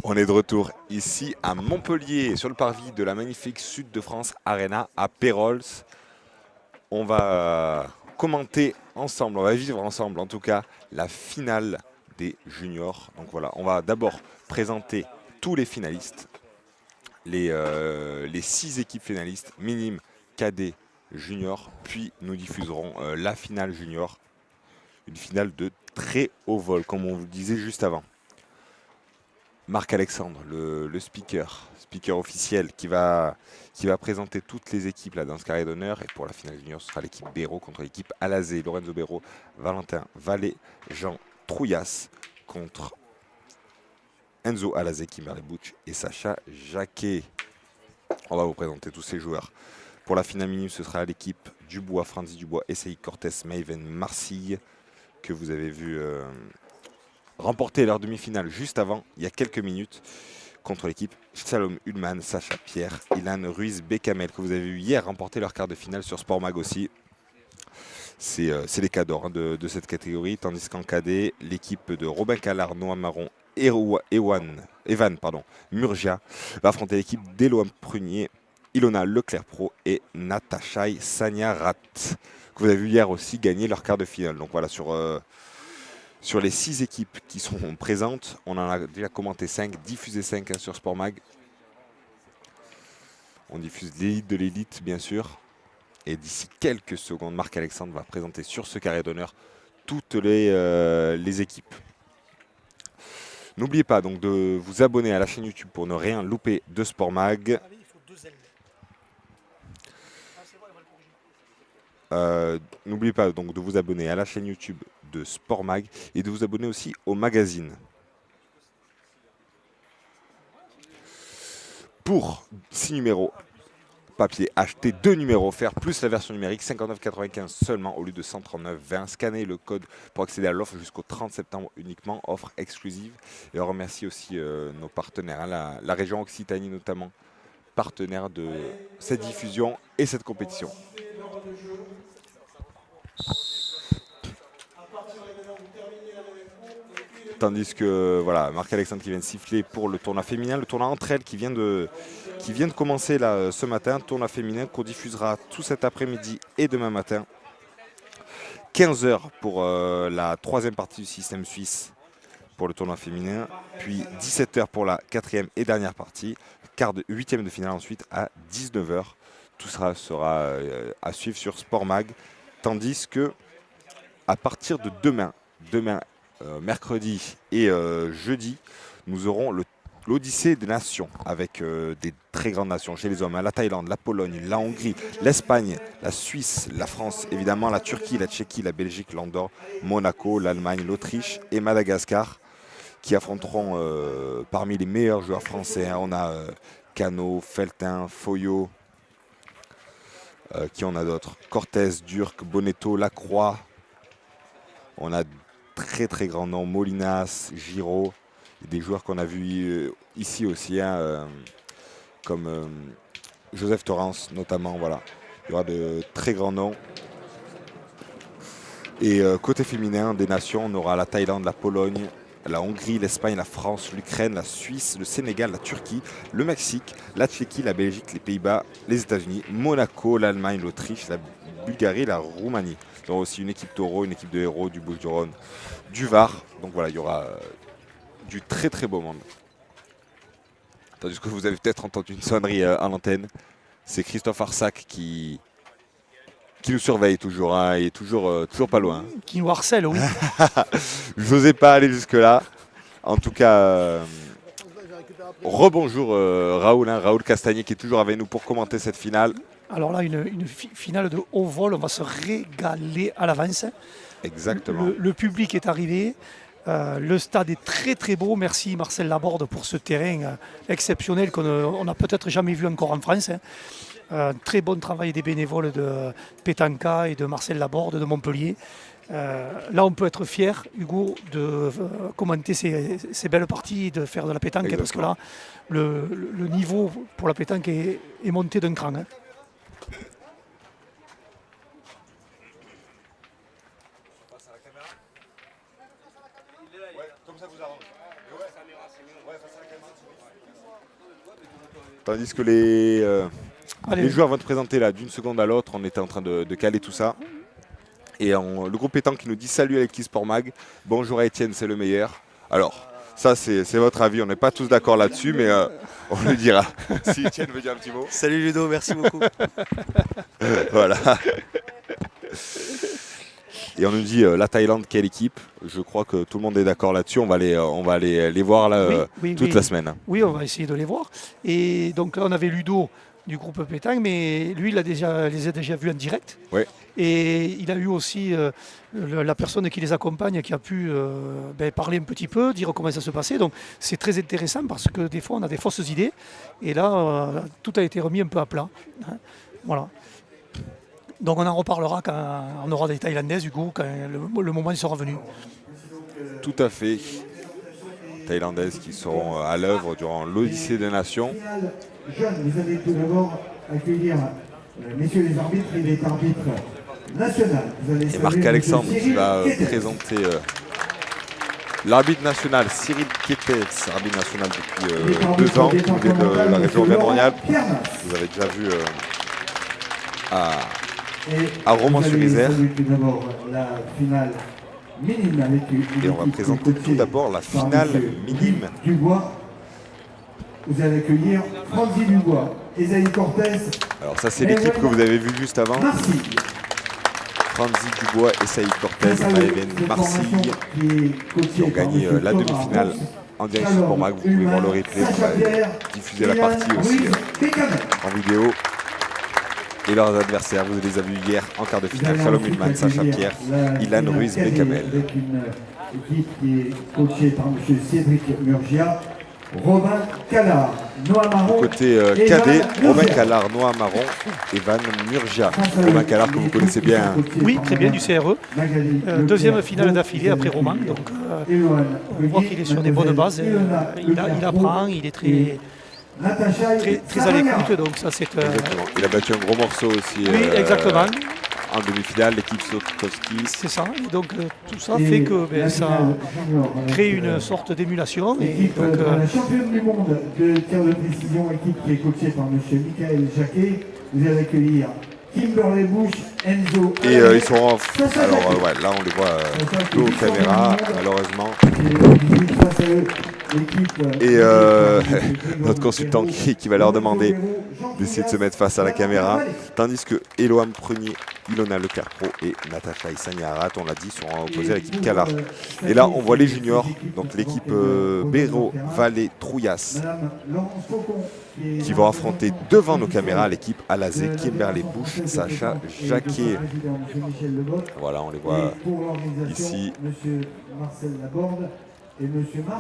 On est de retour ici à Montpellier, sur le parvis de la magnifique Sud de France Arena à Pérols. On va commenter ensemble, on va vivre ensemble en tout cas la finale des juniors. Donc voilà, on va d'abord présenter tous les finalistes, les 6 équipes finalistes, minimes, cadets, juniors, puis nous diffuserons la finale junior, une finale de très haut vol, comme on vous le disait juste avant. Marc-Alexandre, le speaker officiel qui va présenter toutes les équipes là, dans ce carré d'honneur. Et pour la finale junior, ce sera l'équipe Béraud contre l'équipe Alazé. Lorenzo Béraud, Valentin Vallée, Jean Trouillas contre Enzo Alazé, Kimberley Butch et Sacha Jacquet. On va vous présenter tous ces joueurs. Pour la finale minime, ce sera l'équipe Dubois, Franzi Dubois, Essay Cortés, Maven, Marcille, que vous avez vu remporter leur demi-finale juste avant, il y a quelques minutes, contre l'équipe Shalom Ullmann, Sacha Pierre, Ilan Ruiz, Becamel, que vous avez vu hier remporter leur quart de finale sur Sport Mag aussi. C'est les cadors de cette catégorie, tandis qu'en cadet, l'équipe de Robin Callard, Noah Marron, Evan Murgia va affronter l'équipe d'Eloam Prunier, Ilona Leclerc Pro et Natachai Sagnarat, que vous avez vu hier aussi gagner leur quart de finale. Donc voilà, sur les 6 équipes qui seront présentes, on en a déjà commenté 5, diffusé 5 sur Sport Mag. On diffuse l'élite de l'élite, bien sûr. Et d'ici quelques secondes, Marc-Alexandre va présenter sur ce carré d'honneur toutes les équipes. N'oubliez pas donc de vous abonner à la chaîne YouTube pour ne rien louper de Sport Mag. N'oubliez pas donc de vous abonner à la chaîne YouTube de Sport Mag et de vous abonner aussi au magazine. Pour 6 numéros papier, achetez 2 numéros offerts plus la version numérique 59,95 seulement au lieu de 139,20. Scannez le code pour accéder à l'offre jusqu'au 30 septembre uniquement, offre exclusive. Et on remercie aussi nos partenaires, hein, la région Occitanie notamment, partenaire de cette diffusion et cette compétition. Tandis que voilà, Marc-Alexandre qui vient de siffler pour le tournoi féminin, le tournoi entre elles qui vient de commencer là, ce matin, tournoi féminin qu'on diffusera tout cet après-midi et demain matin. 15 h pour la troisième partie du système suisse pour le tournoi féminin, puis 17 h pour la quatrième et dernière partie, quart de huitième de finale ensuite à 19 h. Tout sera à suivre sur Sport Mag, tandis que à partir de demain mercredi et jeudi, nous aurons l'Odyssée des nations avec des très grandes nations chez les hommes, hein, la Thaïlande, la Pologne, la Hongrie, l'Espagne, la Suisse, la France, évidemment la Turquie, la Tchéquie, la Belgique, l'Andorre, Monaco, l'Allemagne, l'Autriche et Madagascar qui affronteront parmi les meilleurs joueurs français. Hein. On a Cano, Feltin, Foyot, qui on a d'autres, Cortés, Durk, Bonetto, Lacroix. On a très très grands noms, Molinas, Giraud, des joueurs qu'on a vus ici aussi, hein, comme Joseph Torrance notamment. Voilà. Il y aura de très grands noms. Et côté féminin, des nations, on aura la Thaïlande, la Pologne, la Hongrie, l'Espagne, la France, l'Ukraine, la Suisse, le Sénégal, la Turquie, le Mexique, la Tchéquie, la Belgique, les Pays-Bas, les États-Unis, Monaco, l'Allemagne, l'Autriche, la Bulgarie, la Roumanie. Il y aura aussi une équipe taureau, une équipe de héros, du Bouches-du-Rhône, du Var. Donc voilà, il y aura du très très beau monde. Tandis que vous avez peut-être entendu une sonnerie à l'antenne. C'est Christophe Arsac qui nous surveille toujours, hein, il est toujours pas loin. Qui nous harcèle, oui. Je n'osais pas aller jusque-là. En tout cas, rebonjour Raoul, hein, Raoul Castagnier qui est toujours avec nous pour commenter cette finale. Alors là, une finale de haut vol, on va se régaler à l'avance. Exactement. Le public est arrivé. Le stade est très très beau. Merci Marcel Laborde pour ce terrain exceptionnel qu'on n'a peut-être jamais vu encore en France. Très bon travail des bénévoles de Pétanca et de Marcel Laborde de Montpellier. Là, on peut être fier, Hugo, de commenter ces belles parties et de faire de la pétanque, parce que là, le niveau pour la pétanque est monté d'un cran. Hein. Comme ça vous arrange. Ouais, face à la caméra. Tandis que les Allez, joueurs vont te présenter là d'une seconde à l'autre. On était en train de caler tout ça. Et le groupe pétanque qui nous dit salut Alexis Sport Mag. Bonjour à Étienne, c'est le meilleur. Alors, ça c'est votre avis. On n'est pas tous d'accord là-dessus, mais on le dira. Si Étienne veut dire un petit mot. Salut Ludo, merci beaucoup. Voilà. Et on nous dit la Thaïlande, quelle équipe. Je crois que tout le monde est d'accord là-dessus. On va aller les voir là, toute la semaine. Oui, on va essayer de les voir. Et donc là, on avait Ludo du groupe pétanque, mais lui, les a déjà vus en direct. Oui. Et il a eu aussi la personne qui les accompagne qui a pu parler un petit peu, dire comment ça se passait. Donc c'est très intéressant parce que des fois on a des fausses idées. Et là, tout a été remis un peu à plat. Hein. Voilà. Donc on en reparlera quand on aura des Thaïlandaises, du coup, quand le moment sera venu. Tout à fait. Thaïlandaises qui seront à l'œuvre durant l'Odyssée des Nations. Jeune, vous allez tout d'abord accueillir messieurs les arbitres. Il est arbitre national. Et Marc-Alexandre qui va présenter l'arbitre national, Cyril Kétès, arbitre national depuis 2 ans, qui est de la région Auvergne-Rhône-Alpes. Vous avez déjà vu à Romans-sur-Isère. Et on va présenter tout d'abord la finale minime. Vous allez accueillir Franzi Dubois, Esaïe Cortez. Alors ça c'est l'équipe que vous avez vue juste avant. Marseille. Franzi Dubois et Saïd Cortez, Maëven Marseille, qui ont gagné la demi-finale en direct sur Sport Mag. Vous pouvez voir le replay, on va diffuser la partie aussi en vidéo. Et leurs adversaires, vous les avez vus hier en quart de finale, Shalom Hulman, Sacha Pierre, Ilan Ruiz Becamel. Avec une équipe qui est coachée par M. Cédric Murgia, Romain Callard, Noah Marron. Côté cadet, Romain Callard, Noah Marron, Evan Murgia. Romain Callard que vous connaissez bien. Oui, très bien, du CRE. Deuxième finale d'affilée après Romain. Donc on voit qu'il est sur des bonnes bases. Il apprend, il est très à l'écoute. Donc ça c'est Exactement. Il a battu un gros morceau aussi. Oui, exactement. En demi-finale, l'équipe Sotowski. C'est ça. Et donc tout ça fait que ça crée une sorte d'émulation. Et donc, la championne du monde de tir de précision, équipe qui est coachée par M. Michael Jacquet. Vous allez accueillir Kimberley Bush, Enzo. Et ils sont en... Alors ouais, là on les voit dos aux caméras, malheureusement. Et notre consultant qui va leur demander d'essayer de se mettre face à la caméra. Tandis que Eloam Prunier, Ilona Lecarpro et Natacha Isagnarat, on l'a dit, seront opposés à l'équipe Callard. Et là on voit les juniors, donc l'équipe Béraud, Vallée, Trouillas, qui vont affronter devant nos caméras l'équipe Alazé, Kimberley Bush, Sacha Jacquet. Voilà, on les voit ici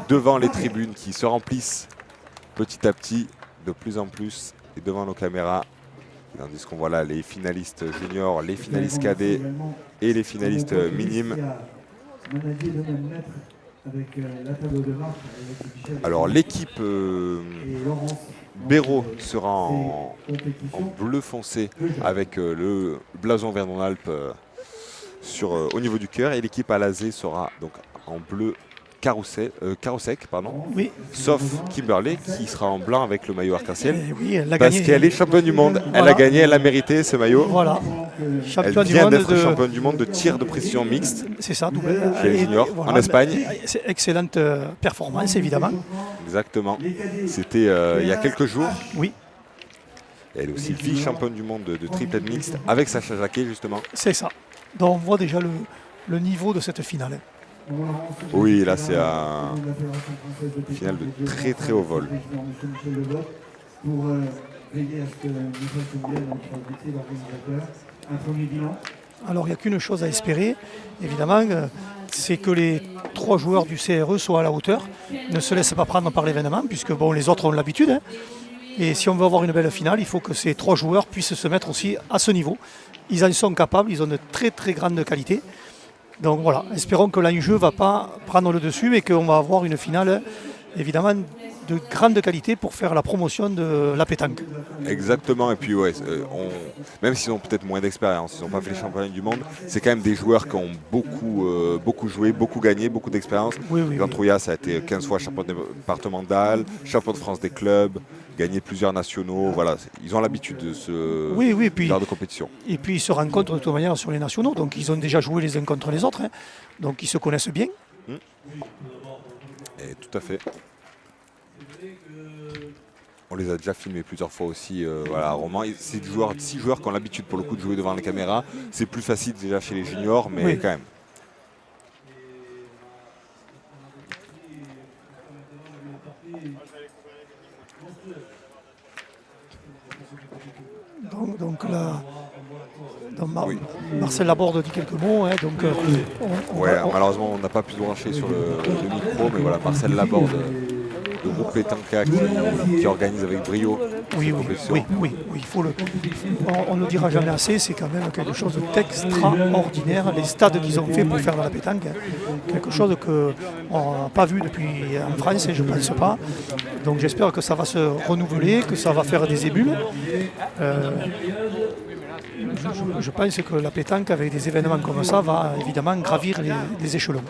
devant les tribunes qui se remplissent petit à petit, de plus en plus, et devant nos caméras. Tandis qu'on voit là les finalistes juniors, les finalistes cadets et les finalistes minimes. Alors l'équipe Béraud sera en bleu foncé avec le blason Auvergne-Rhône-Alpes au niveau du cœur, et l'équipe Alazé sera donc en bleu carrosec, oui. Sauf Kimberley qui sera en blanc avec le maillot arc-en-ciel. Oui, elle a parce gagné. qu'elle est championne du monde. Voilà. Elle a gagné, elle a mérité ce maillot. Voilà. Elle vient d'être championne du monde de tir de précision mixte. C'est ça, chez les juniors, en Espagne. C'est excellente performance, évidemment. Exactement. C'était il y a quelques jours. Oui. Elle est aussi vice-championne du monde de triplet mixte avec Sacha Jacquet, justement. C'est ça. Donc on voit déjà le niveau de cette finale. Oui, là c'est un finale de très très haut vol. Alors il n'y a qu'une chose à espérer, évidemment, c'est que les 3 joueurs du CRE soient à la hauteur, ne se laissent pas prendre par l'événement, puisque bon, les autres ont l'habitude. Hein. Et si on veut avoir une belle finale, il faut que ces 3 joueurs puissent se mettre aussi à ce niveau. Ils en sont capables, ils ont de très très grandes qualités. Donc voilà, espérons que l'enjeu ne va pas prendre le dessus, mais qu'on va avoir une finale évidemment de grande qualité pour faire la promotion de la pétanque. Exactement, et puis ouais, même s'ils ont peut-être moins d'expérience, ils n'ont pas fait les championnats du monde, c'est quand même des joueurs qui ont beaucoup joué, beaucoup gagné, beaucoup d'expérience. Oui, oui, Jean oui. Trouillas a été 15 fois champion départemental, champion de France des clubs, gagné plusieurs nationaux, voilà, ils ont l'habitude de ce Oui, oui, puis, genre de compétition. et puis ils se rencontrent de toute manière sur les nationaux, donc ils ont déjà joué les uns contre les autres, hein. Donc ils se connaissent bien. Et tout à fait. On les a déjà filmés plusieurs fois aussi voilà, à Romans. C'est 6 joueurs qui ont l'habitude pour le coup de jouer devant les caméras. C'est plus facile déjà chez les juniors, mais Oui. quand même. Donc là, Oui. Marcel Laborde dit quelques mots, hein, donc Ouais, malheureusement, on n'a pas pu se brancher sur le micro, mais voilà, Marcel Laborde, le groupe Pétanca qui organise avec brio oui, cette oui, compétition. oui, il faut on ne le dira jamais assez, c'est quand même quelque chose d'extraordinaire, les stades qu'ils ont fait pour faire de la pétanque, hein. Quelque chose qu'on n'a pas vu depuis en France, je ne pense pas. Donc j'espère que ça va se renouveler, que ça va faire des émules. Je pense que la pétanque, avec des événements comme ça, va évidemment gravir les échelons.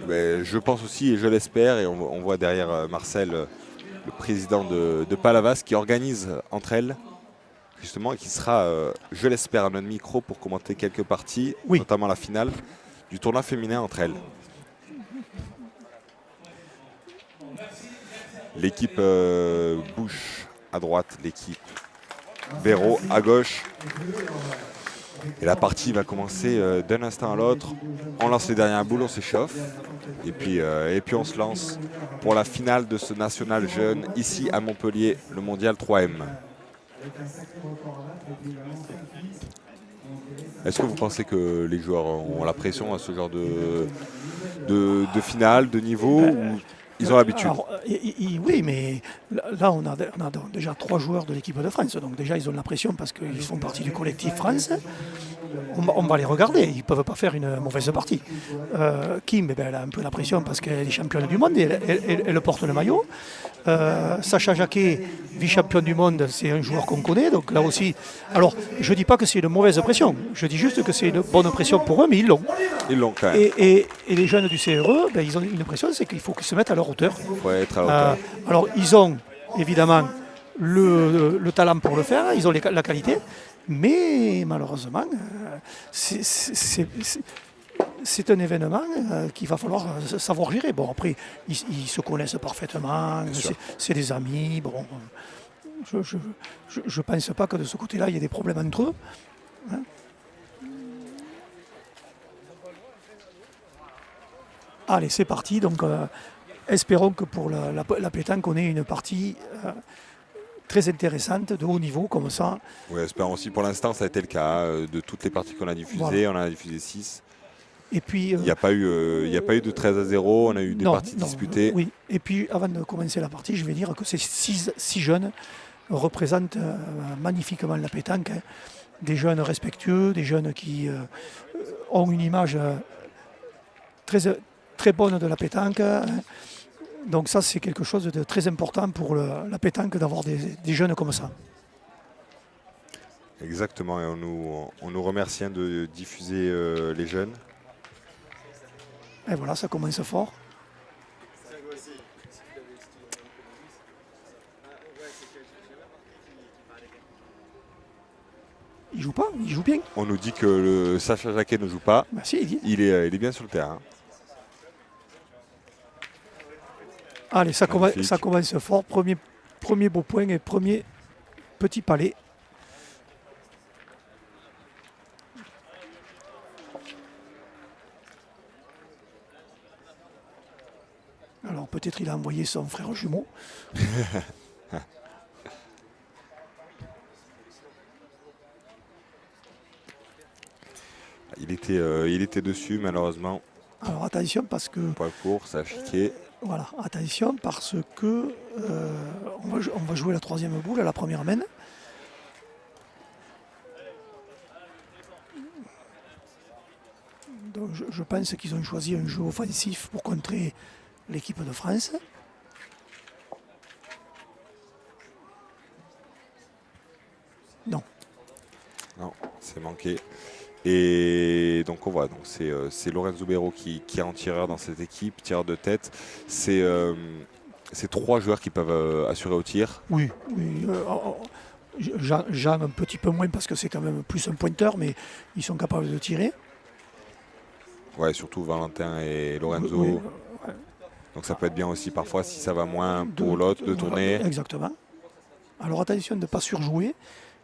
Mais je pense aussi et je l'espère, et on voit derrière Marcel, le président de Palavas, qui organise entre elles, justement, et qui sera, je l'espère, à notre micro pour commenter quelques parties, Oui. notamment la finale du tournoi féminin entre elles. L'équipe Bush à droite, l'équipe Béraud à gauche. Et la partie va commencer d'un instant à l'autre. On lance les dernières boules, on s'échauffe. Et puis on se lance pour la finale de ce national jeune ici à Montpellier, le mondial 3M. Est-ce que vous pensez que les joueurs ont la pression à ce genre de finale, de niveau, ou ils ont l'habitude? Alors, oui, mais là, on a donc déjà 3 joueurs de l'équipe de France. Donc déjà, ils ont de la pression parce qu'ils font partie du collectif France. On va les regarder, ils ne peuvent pas faire une mauvaise partie. Kim, elle a un peu la pression parce qu'elle est championne du monde et elle porte le maillot. Sacha Jacquet, vice-championne du monde, c'est un joueur qu'on connaît. Donc là aussi, alors je ne dis pas que c'est une mauvaise pression, je dis juste que c'est une bonne pression pour eux, mais ils l'ont. Ils l'ont quand même. Et les jeunes du CRE, ils ont une pression, c'est qu'il faut qu'ils se mettent à leur hauteur. Il faut être à la hauteur. Alors ils ont évidemment le talent pour le faire, ils ont la qualité, mais malheureusement, c'est un événement qu'il va falloir savoir gérer. Bon, après, ils se connaissent parfaitement, c'est des amis. Bon, je ne pense pas que de ce côté-là, il y ait des problèmes entre eux. Hein. Allez, c'est parti. Donc, espérons que pour la pétanque, on ait une partie très intéressante, de haut niveau, comme ça. Oui, espérons aussi. Pour l'instant, ça a été le cas. De toutes les parties qu'on a diffusées, Voilà. on en a diffusé 6. Et puis, Il n'y a pas eu de 13-0, on a eu des parties disputées. Oui, et puis avant de commencer la partie, je vais dire que ces 6 jeunes représentent magnifiquement la pétanque. Hein. Des jeunes respectueux, des jeunes qui ont une image très bonne de la pétanque. Hein. Donc ça, c'est quelque chose de très important pour la pétanque d'avoir des jeunes comme ça. Exactement, et on nous remercie de diffuser les jeunes. Et voilà, ça commence fort. Il joue pas, il joue bien. On nous dit que le Sacha Jacquet ne joue pas. Ben si, il dit. Il est bien sur le terrain. Allez, ça commence fort. Premier beau point et premier petit palais. Alors peut-être il a envoyé son frère jumeau. Il était dessus malheureusement. Alors attention parce que... Pas court, ça a chiqué. Voilà, attention parce que on va jouer la troisième boule à la première main. Donc je pense qu'ils ont choisi un jeu offensif pour contrer l'équipe de France. Non. Non, c'est manqué. Et donc on voit, c'est Lorenzo Bero qui est en tireur dans cette équipe, tireur de tête. C'est 3 joueurs qui peuvent assurer au tir. Oui, oui. Jean un petit peu moins parce que c'est quand même plus un pointeur, mais ils sont capables de tirer. Ouais, surtout Valentin et Lorenzo. Oui, ouais. Donc ça peut être bien aussi parfois si ça va moins pour l'autre de tourner. Exactement. Alors attention de ne pas surjouer,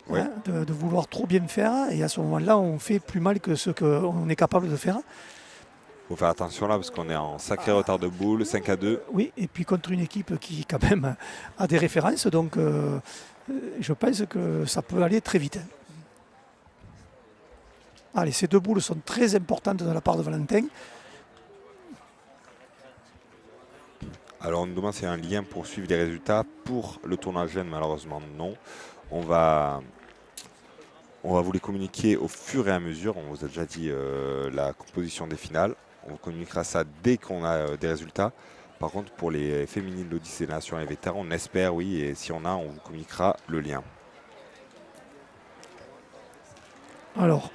Ouais. hein, de vouloir trop bien faire, et à ce moment-là, on fait plus mal que ce qu'on est capable de faire. Faut faire attention là parce qu'on est en sacré retard de boule, 5-2. Oui, et puis contre une équipe qui quand même a des références, donc je pense que ça peut aller très vite. Allez, ces 2 boules sont très importantes de la part de Valentin. Alors on nous demande s'il y a un lien pour suivre les résultats. Pour le tournoi jeune, malheureusement non. On va vous les communiquer au fur et à mesure. On vous a déjà dit la composition des finales. On vous communiquera ça dès qu'on a des résultats. Par contre, pour les féminines, l'Odyssée des Nations et les vétérans, on espère, oui. Et si on a, on vous communiquera le lien. Alors,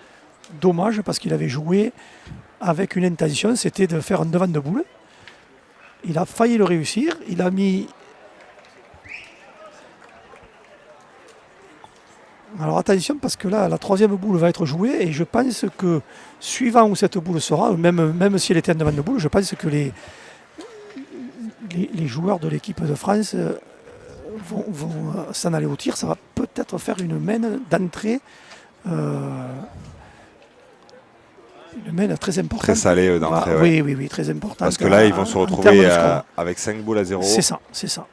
dommage parce qu'il avait joué avec une intention, c'était de faire un devant de boule. Il a failli le réussir. Il a mis... Alors attention parce que là, la 3e boule va être jouée et je pense que, suivant où cette boule sera, même si elle était un devant de boule, je pense que les joueurs de l'équipe de France vont s'en aller au tir. Ça va peut-être faire une main d'entrée. Une main très importante. Très salée d'entrée. Oui, très importante. Parce que là, ils vont se retrouver avec 5 boules à 0. C'est ça.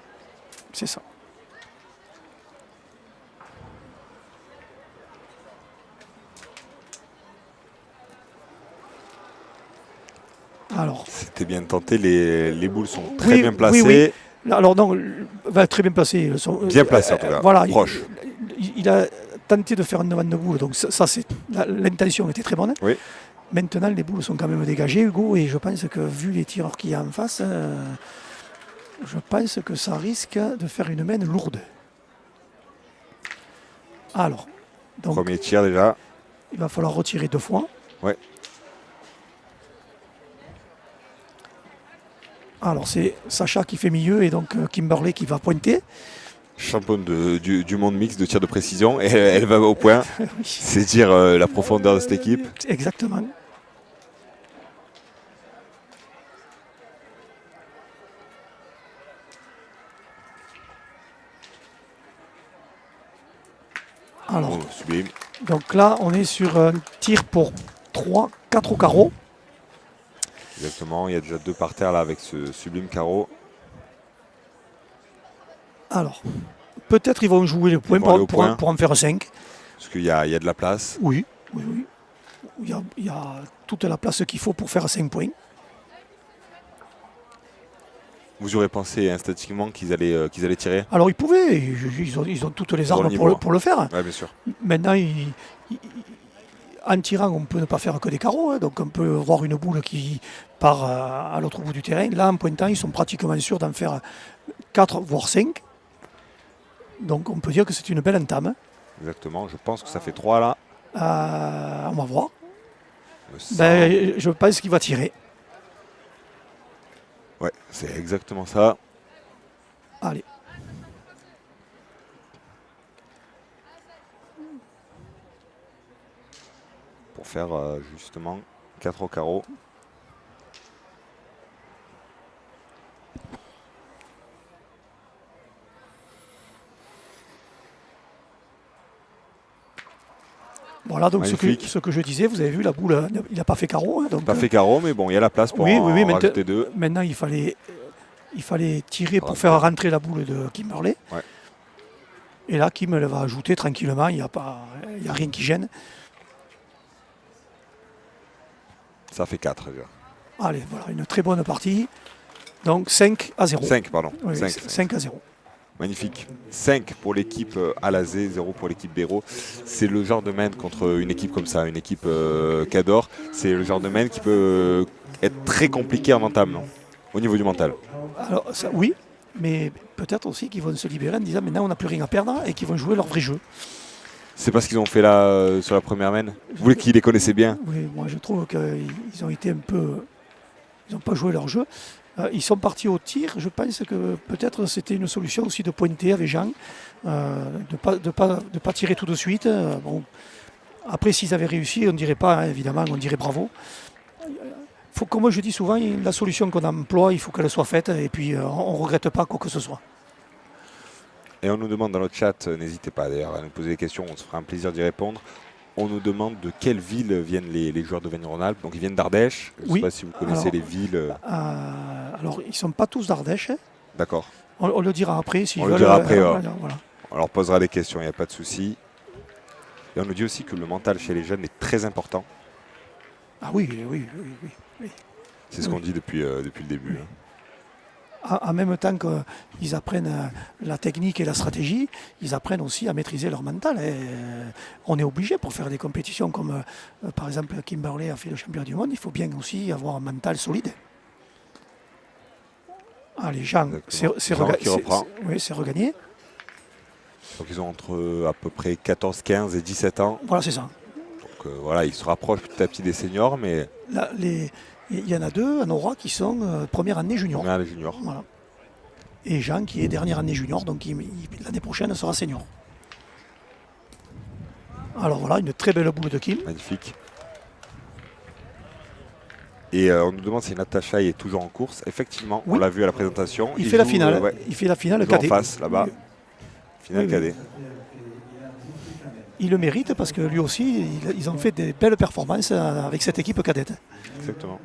Alors, c'était bien tenté, les boules sont très bien placées. Oui. Alors non, très bien placées. Bien placées en tout cas, voilà, proche. Il a tenté de faire un devant de boule, donc ça l'intention était très bonne. Oui. Maintenant, les boules sont quand même dégagées, Hugo, et je pense que vu les tireurs qu'il y a en face, je pense que ça risque de faire une main lourde. Alors, donc, premier tir déjà. Il va falloir retirer 2 fois. Ouais. Alors c'est Sacha qui fait milieu et donc Kimberley qui va pointer. Championne du monde mix de tir de précision et elle va au point. Oui. C'est dire la profondeur de cette équipe. Exactement. Alors, Sublime. Donc là, on est sur un tir pour 4 au carreau. Exactement, il y a déjà 2 par terre là avec ce sublime carreau. Alors, peut-être ils vont jouer le point pour en faire 5. Parce qu'il y a de la place. Oui. Il y a toute la place qu'il faut pour faire 5 points. Vous aurez pensé instinctivement qu'ils allaient tirer? Alors ils pouvaient, ils ont toutes les armes pour le faire. Oui, bien sûr. Maintenant, en tirant, on peut ne pas faire que des carreaux, hein, donc on peut voir une boule qui part à l'autre bout du terrain. Là, en pointant, ils sont pratiquement sûrs d'en faire 4, voire 5. Donc on peut dire que c'est une belle entame. Exactement, je pense que ça fait 3 là. On va voir. Je pense qu'il va tirer. Ouais, c'est exactement ça. Allez. Pour faire justement 4 au carreau. Voilà, donc ce que je disais, vous avez vu, la boule, il n'a pas fait carreau. Hein, donc, pas fait carreau, mais bon, il y a la place pour rajouter 2. Maintenant, il fallait tirer pour faire rentrer la boule de Kimberley. Ouais. Et là, Kim elle va ajouter tranquillement, il n'y a rien qui gêne. Ça fait 4 déjà. Allez, voilà, une très bonne partie. Donc 5-0. 5, pardon. Oui, 5-0. Magnifique. 5 pour l'équipe Alazé, 0 pour l'équipe Béraud. C'est le genre de main contre une équipe comme ça, une équipe Cador. C'est le genre de main qui peut être très compliqué en entame. Non au niveau du mental. Alors, oui, mais peut-être aussi qu'ils vont se libérer en disant maintenant on n'a plus rien à perdre et qu'ils vont jouer leur vrai jeu. C'est pas ce qu'ils ont fait là sur la première main. Vous voulez qu'ils les connaissaient bien? Oui, moi je trouve qu'ils ont été un peu. Ils n'ont pas joué leur jeu. Ils sont partis au tir. Je pense que peut-être c'était une solution aussi de pointer avec Jean, de pas tirer tout de suite. Bon. Après, s'ils avaient réussi, on ne dirait pas, hein, évidemment, on dirait bravo. Comme je dis souvent, la solution qu'on emploie, il faut qu'elle soit faite et puis on ne regrette pas quoi que ce soit. Et on nous demande dans le chat, n'hésitez pas d'ailleurs à nous poser des questions, on se fera un plaisir d'y répondre. On nous demande de quelle ville viennent les joueurs de Vagnes-Rhône-Alpes. Donc ils viennent d'Ardèche. Je ne sais pas si vous connaissez les villes. Alors, ils ne sont pas tous d'Ardèche. Hein. D'accord. On le dira après. On le dira après. Voilà. On leur posera des questions, il n'y a pas de souci. Et on nous dit aussi que le mental chez les jeunes est très important. Ah oui. C'est ce qu'on dit depuis le début. Oui. En même temps qu'ils apprennent la technique et la stratégie, ils apprennent aussi à maîtriser leur mental. Et on est obligé pour faire des compétitions comme par exemple Kimberley a fait le championnat du monde, il faut bien aussi avoir un mental solide. Allez, Jean, c'est regagné. Donc ils ont entre à peu près 14, 15 et 17 ans. Voilà, c'est ça. Donc voilà, ils se rapprochent petit à petit des seniors, mais... Là, il y en a deux, Nora, qui sont première année junior. Première année junior. Voilà. Et Jean, qui est dernière année junior, donc l'année prochaine sera senior. Alors voilà, une très belle boule de Kim. Magnifique. Et on nous demande si Natacha est toujours en course. Effectivement, oui. On l'a vu à la présentation. Il fait la finale. Il fait la finale cadet. En face, là-bas. Oui. Finale cadet. Il le mérite parce que lui aussi, ils ont fait des belles performances avec cette équipe cadette. Exactement.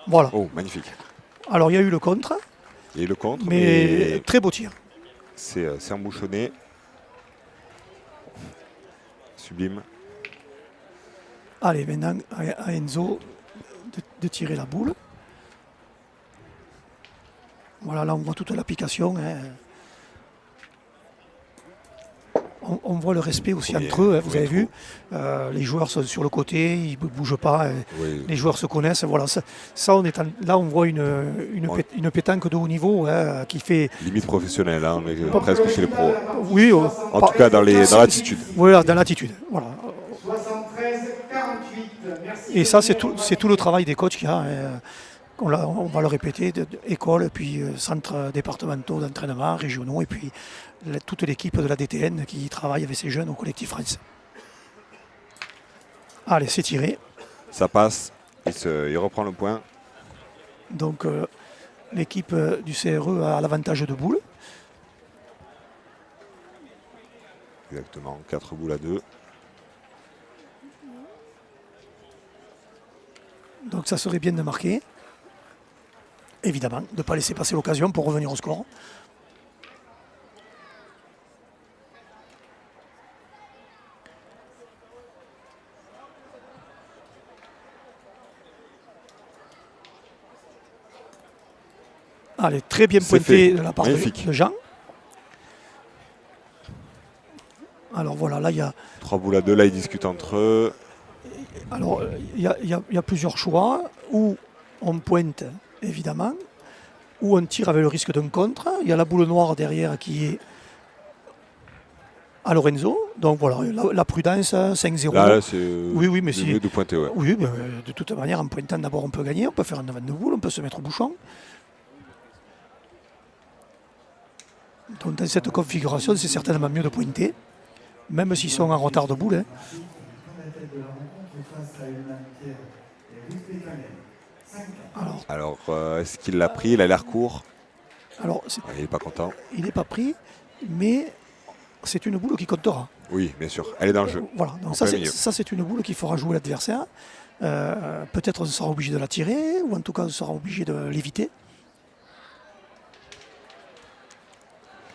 Voilà. Oh, magnifique. Alors, il y a eu le contre. Il y a eu le contre. Mais très beau tir. C'est embouchonné. Sublime. Allez, maintenant, à Enzo de tirer la boule. Voilà, là, on voit toute l'application. Hein. On voit le respect aussi entre eux, hein, vous avez vu. Les joueurs sont sur le côté, ils ne bougent pas. Les joueurs se connaissent. Voilà, là, on voit une pétanque de haut niveau hein, qui fait... Limite professionnelle, hein, on est presque chez les pros. Oui. En tout cas, dans l'attitude. Voilà, dans l'attitude. Voilà. 73-48. Merci. Et ça, c'est tout le travail des coachs qu'il y a. Hein. On va le répéter, école, puis centres départementaux d'entraînement, régionaux, et puis toute l'équipe de la DTN qui travaille avec ces jeunes au collectif France. Allez, c'est tiré. Ça passe, il reprend le point. Donc l'équipe du CRE a l'avantage de boule. Exactement, 4 boules à 2. Donc ça serait bien de marquer. Évidemment, de ne pas laisser passer l'occasion pour revenir au score. Allez, très bien pointé de la part de Jean. Alors voilà, là il y a... 3 boules à 2, là ils discutent entre eux. Alors il y a plusieurs choix. Ou on pointe évidemment, ou on tire avec le risque d'un contre. Il y a la boule noire derrière qui est à Lorenzo. Donc voilà, la prudence, 5-0. Là, c'est oui, mais mieux de pointer, ouais. Oui, mais de toute manière, en pointant d'abord, on peut gagner, on peut faire un avant de boule, on peut se mettre au bouchon. Donc dans cette configuration, c'est certainement mieux de pointer, même s'ils sont en retard de boule. Hein. Alors, est-ce qu'il l'a pris? Il a l'air court. Alors, il n'est pas content. Il n'est pas pris, mais c'est une boule qui comptera. Oui, bien sûr. Elle est dans le jeu. Voilà. Donc ça, c'est une boule qui fera jouer l'adversaire. Peut-être on sera obligé de la tirer, ou en tout cas, on sera obligé de l'éviter.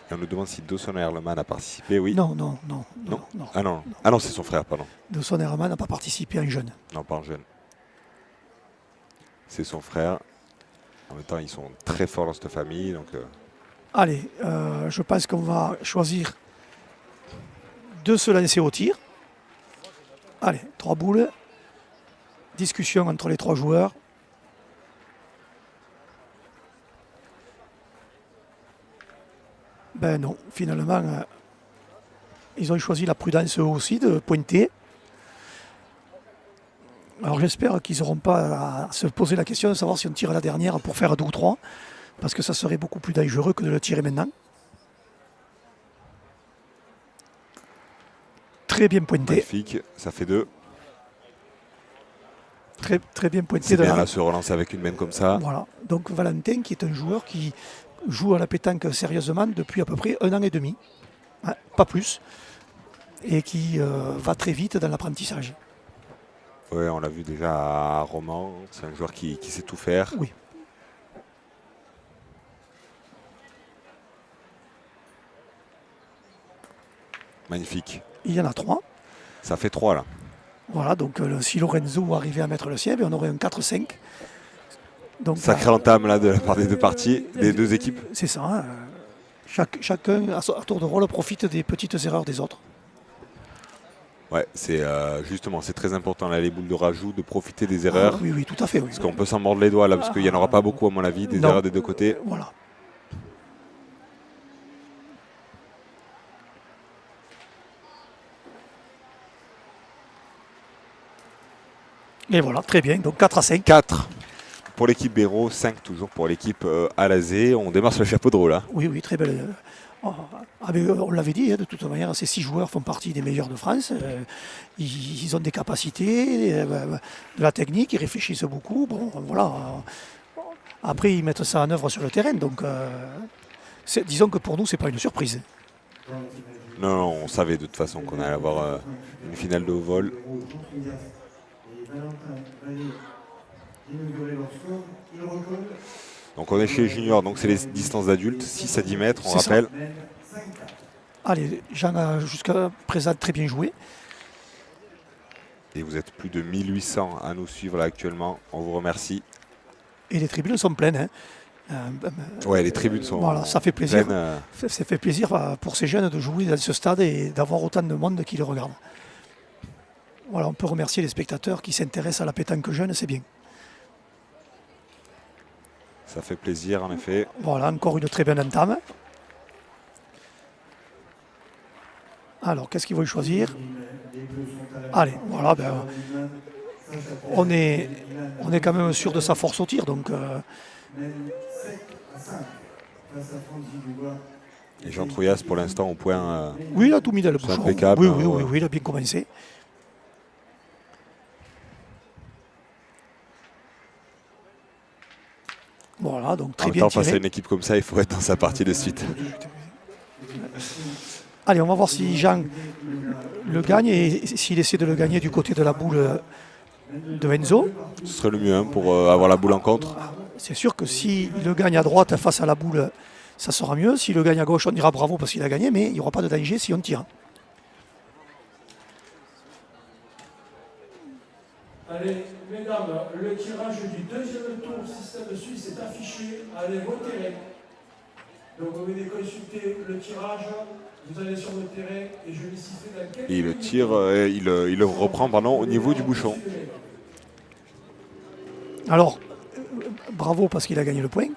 Et on nous demande si Dawson Herleman a participé. Oui. Non. Ah non, c'est son frère, pardon. Dawson Herleman n'a pas participé en jeune. Non, pas en jeune. C'est son frère. En même temps, ils sont très forts dans cette famille. Donc, Allez, je pense qu'on va choisir de se lancer au tir. Allez, 3 boules. discussion entre les 3 joueurs. Ben non, finalement, ils ont choisi la prudence eux aussi de pointer. Alors j'espère qu'ils n'auront pas à se poser la question de savoir si on tire la dernière pour faire 2 ou 3, parce que ça serait beaucoup plus dangereux que de le tirer maintenant. Très bien pointé, Magnifique, ça fait 2. très bien pointé. C'est bien là, se relancer avec une main comme ça. Voilà, donc Valentin qui est un joueur qui joue à la pétanque sérieusement depuis à peu près 1 an et demi, hein, pas plus, et qui va très vite dans l'apprentissage. Ouais, on l'a vu déjà à Romans, c'est un joueur qui sait tout faire. Oui. Magnifique. Il y en a 3. Ça fait 3 là. Voilà, donc si Lorenzo arrivait à mettre le sien, on aurait un 4-5. Donc, Sacré entame là de la part des 2 parties, des 2 équipes. c'est ça. Hein, chacun, à tour de rôle, profite des petites erreurs des autres. Ouais, c'est justement, c'est très important là, les boules de rajout, de profiter des erreurs. Oui, oui, tout à fait. Oui. Parce qu'on peut s'en mordre les doigts là, parce qu'il n'y en aura pas beaucoup à mon avis, des Non. erreurs des 2 côtés. Voilà. Et voilà, très bien. Donc 4-5. 4 pour l'équipe Béraud, 5 toujours pour l'équipe Alazé. On démarre sur le chapeau de roue là. Oui, oui, très belle. On l'avait dit, hein, de toute manière, ces 6 joueurs font partie des meilleurs de France. Ils ont des capacités, de la technique, ils réfléchissent beaucoup. Bon, voilà. Après, ils mettent ça en œuvre sur le terrain. Donc, disons que pour nous, c'est pas une surprise. Non, non, on savait de toute façon qu'on allait avoir une finale de haut vol. Donc on est chez les juniors, donc c'est les distances d'adultes, 6 à 10 mètres, on C'est ça. rappelle. Allez, Jean a jusqu'à présent très bien joué. Et vous êtes plus de 1800 à nous suivre là actuellement, on vous remercie. Et les tribunes sont pleines. Hein. Ouais, les tribunes sont Voilà, ça fait plaisir. pleines. Ça fait plaisir pour ces jeunes de jouer dans ce stade et d'avoir autant de monde qui les regarde. Voilà, on peut remercier les spectateurs qui s'intéressent à la pétanque jeune, c'est bien. Ça fait plaisir en effet. Voilà, encore une très bonne entame. Alors, qu'est-ce qu'ils vont choisir? Allez, voilà, ben, on est quand même sûr de sa force au tir, donc Et Jean Trouillas pour l'instant au point. oui, il a tout mis dans le C'est bouchon. impeccable, Oui, hein, oui, oui, ouais. oui, il a bien commencé. Voilà, donc En très même bien temps, face à tiré. une équipe comme ça, il faut être dans sa partie de suite. Allez, on va voir si Jean le gagne et s'il essaie de le gagner du côté de la boule de Enzo. Ce serait le mieux hein, pour avoir la boule en contre. C'est sûr que s'il le gagne à droite face à la boule, ça sera mieux. S'il le gagne à gauche, on dira bravo parce qu'il a gagné, mais il n'y aura pas de danger si on tire. Allez, mesdames, le tirage du deuxième tour système suisse est affiché. Allez, votez. Donc vous venez consulter le tirage, vous allez sur le terrain et je vais siffler dans quelques Et il le minutes. tire, il le reprend pardon, au niveau du bouchon. Alors, bravo parce qu'il a gagné le point,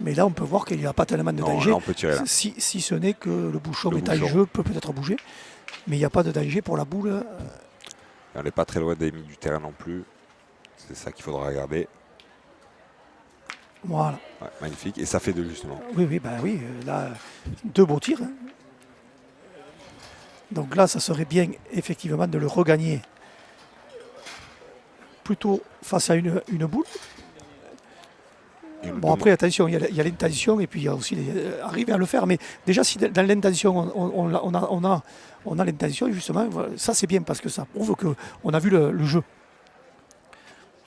mais là on peut voir qu'il n'y a pas tellement de Non, danger. là, on peut tirer là. Si ce n'est que le bouchon Le est en bouchon. jeu, peut peut-être bouger, mais il n'y a pas de danger pour la boule. On n'est pas très loin des limites du terrain non plus. C'est ça qu'il faudra regarder. Voilà. Ouais, magnifique. Et ça fait 2 justement. Oui, oui, ben oui, là, 2 beaux tirs. Hein. Donc là, ça serait bien effectivement de le regagner plutôt face à une boule. Et Bon, après, attention, il y a l'intention et puis il y a aussi arriver à le faire. Mais déjà, si dans l'intention, on a l'intention, justement, voilà, ça c'est bien parce que ça prouve qu'on a vu le jeu.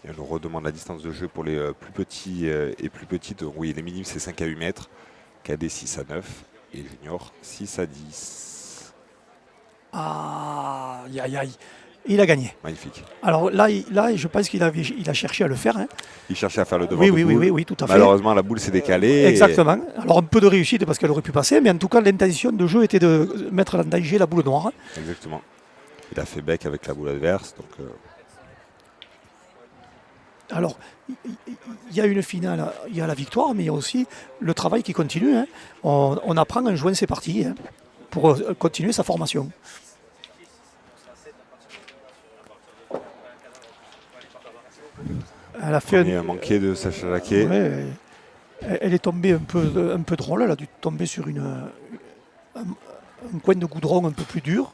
Et on nous redemande la distance de jeu pour les plus petits et plus petites. Oui, les minimes c'est 5 à 8 mètres. Cadet 6 à 9 et junior 6 à 10. Aïe, aïe, aïe. Il a gagné. Magnifique. Alors là, je pense qu'il a cherché à le faire. Hein. Il cherchait à faire le devant Oui, de oui, oui, boule. oui, oui, tout à fait. Malheureusement, la boule s'est décalée. Exactement. Alors un peu de réussite parce qu'elle aurait pu passer, mais en tout cas, l'intention de jeu était de mettre en danger la boule noire. Exactement. Il a fait bec avec la boule adverse. Donc, Alors, il y a une finale, il y a la victoire, mais il y a aussi le travail qui continue, hein. On apprend en jouant ses parties, hein, pour continuer sa formation. Elle a fait Il y a un manqué de Sacha Jacquet. ouais, elle est tombée un peu drôle, elle a dû tomber sur un coin de goudron un peu plus dur.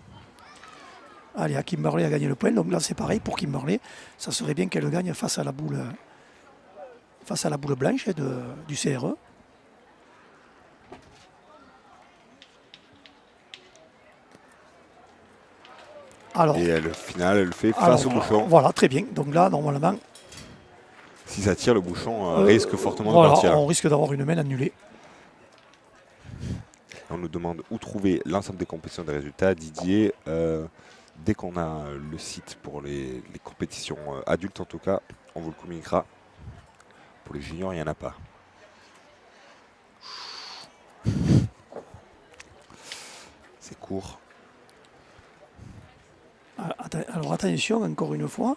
Allez, Kimberley a gagné le point, donc là c'est pareil pour Kimberley. Ça serait bien qu'elle gagne face à la boule blanche du CRE. Alors, Et le final, elle le fait face au bouchon. voilà, très bien. Donc là, normalement, Si ça tire, le bouchon risque fortement voilà, de partir. on risque d'avoir une main annulée. On nous demande où trouver l'ensemble des compétitions des résultats. Didier, dès qu'on a le site pour les compétitions adultes en tout cas, on vous le communiquera. Pour les juniors, il n'y en a pas. C'est court. Alors attention, encore une fois,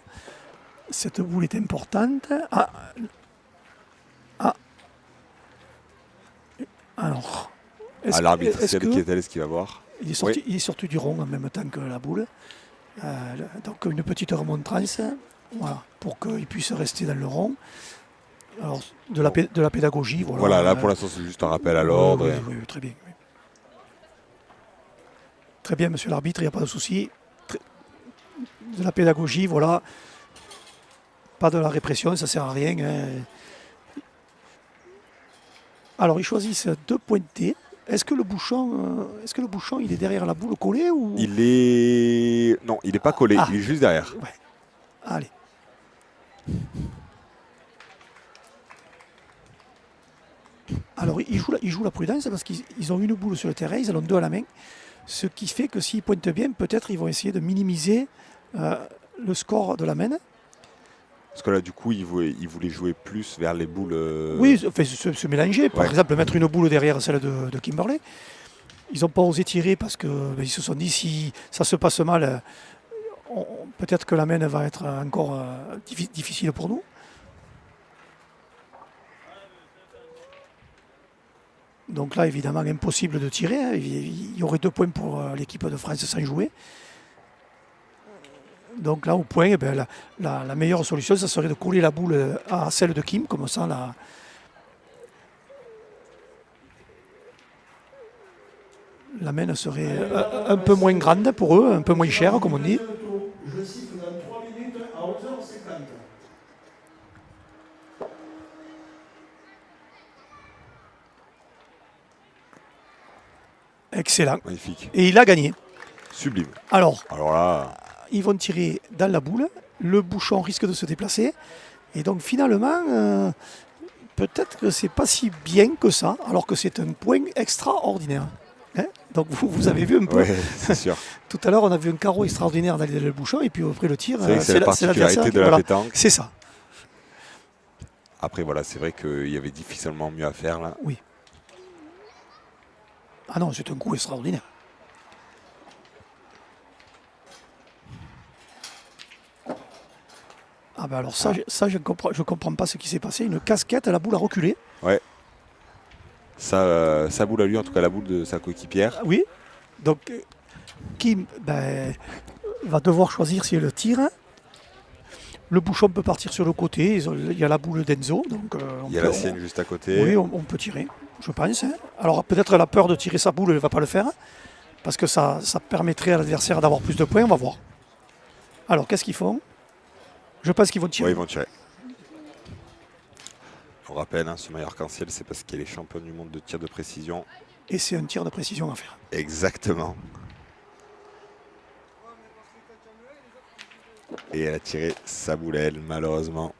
cette boule est importante. Alors, L'arbitre, est-ce c'est que qui est allé, ce qu'il va voir. il est sorti du rond en même temps que la boule. Donc une petite remontrance, voilà, pour qu'il puisse rester dans le rond. Alors, de la pédagogie, voilà. Voilà, là pour l'instant, c'est juste un rappel à l'ordre. Oui, très bien. Oui. Très bien, monsieur l'arbitre, il n'y a pas de souci. De la pédagogie, voilà. Pas de la répression, ça ne sert à rien, hein. Alors, ils choisissent 2 pointés. Est-ce que le bouchon, il est derrière la boule collée ou... Il est. Non, il n'est pas collé, il est juste derrière. Ouais. Allez. Alors, ils jouent la prudence parce qu'ils ont une boule sur le terrain, ils en ont 2 à la main. Ce qui fait que s'ils pointent bien, peut-être ils vont essayer de minimiser le score de la main. Parce que là, du coup, il voulait jouer plus vers les boules. Oui, enfin, se mélanger. Par Ouais. exemple, mettre une boule derrière celle de Kimberley. Ils n'ont pas osé tirer parce qu'ils se sont dit si ça se passe mal, peut-être que la main va être encore difficile pour nous. Donc là, évidemment, impossible de tirer, hein. Il y aurait 2 points pour l'équipe de France sans jouer. Donc là, au point, eh ben, la meilleure solution, ça serait de coller la boule à celle de Kim, comme ça, la main serait un peu moins grande pour eux, un peu moins chère, comme on dit. Je siffle dans 3 minutes à 11h50. Excellent. Magnifique. Et il a gagné. Sublime. Alors, Alors là, ils vont tirer dans la boule. Le bouchon risque de se déplacer. Et donc, finalement, peut-être que c'est pas si bien que ça, alors que c'est un point extraordinaire. Hein, donc, vous avez vu un peu. ouais, c'est sûr. Tout à l'heure, on a vu un carreau extraordinaire dans le bouchon. Et puis, après le tir, C'est vrai que c'est la particularité l'adversaire de la voilà, pétanque. c'est ça. Après, voilà, c'est vrai qu'il y avait difficilement mieux à faire là. Oui. Ah non, c'est un coup extraordinaire. Ah ben alors ça, je comprends pas ce qui s'est passé. Une casquette, la boule a reculé. Ouais. Sa boule à lui, en tout cas la boule de sa coéquipière. Oui. Donc, Kim va devoir choisir si elle le tire. Le bouchon peut partir sur le côté. Il y a la boule d'Enzo. Donc, Il y a la sienne juste à côté. Oui, on peut tirer, je pense, hein. Alors peut-être elle a peur de tirer sa boule, elle ne va pas le faire. Parce que ça permettrait à l'adversaire d'avoir plus de points. On va voir. Alors, qu'est-ce qu'ils font? Je pense qu'ils vont tirer. Oui, ils vont tirer. On rappelle, hein, ce maillot arc-en-ciel, c'est parce qu'il est champion du monde de tir de précision. Et c'est un tir de précision à faire. Exactement. Et elle a tiré sa boule à elle, malheureusement.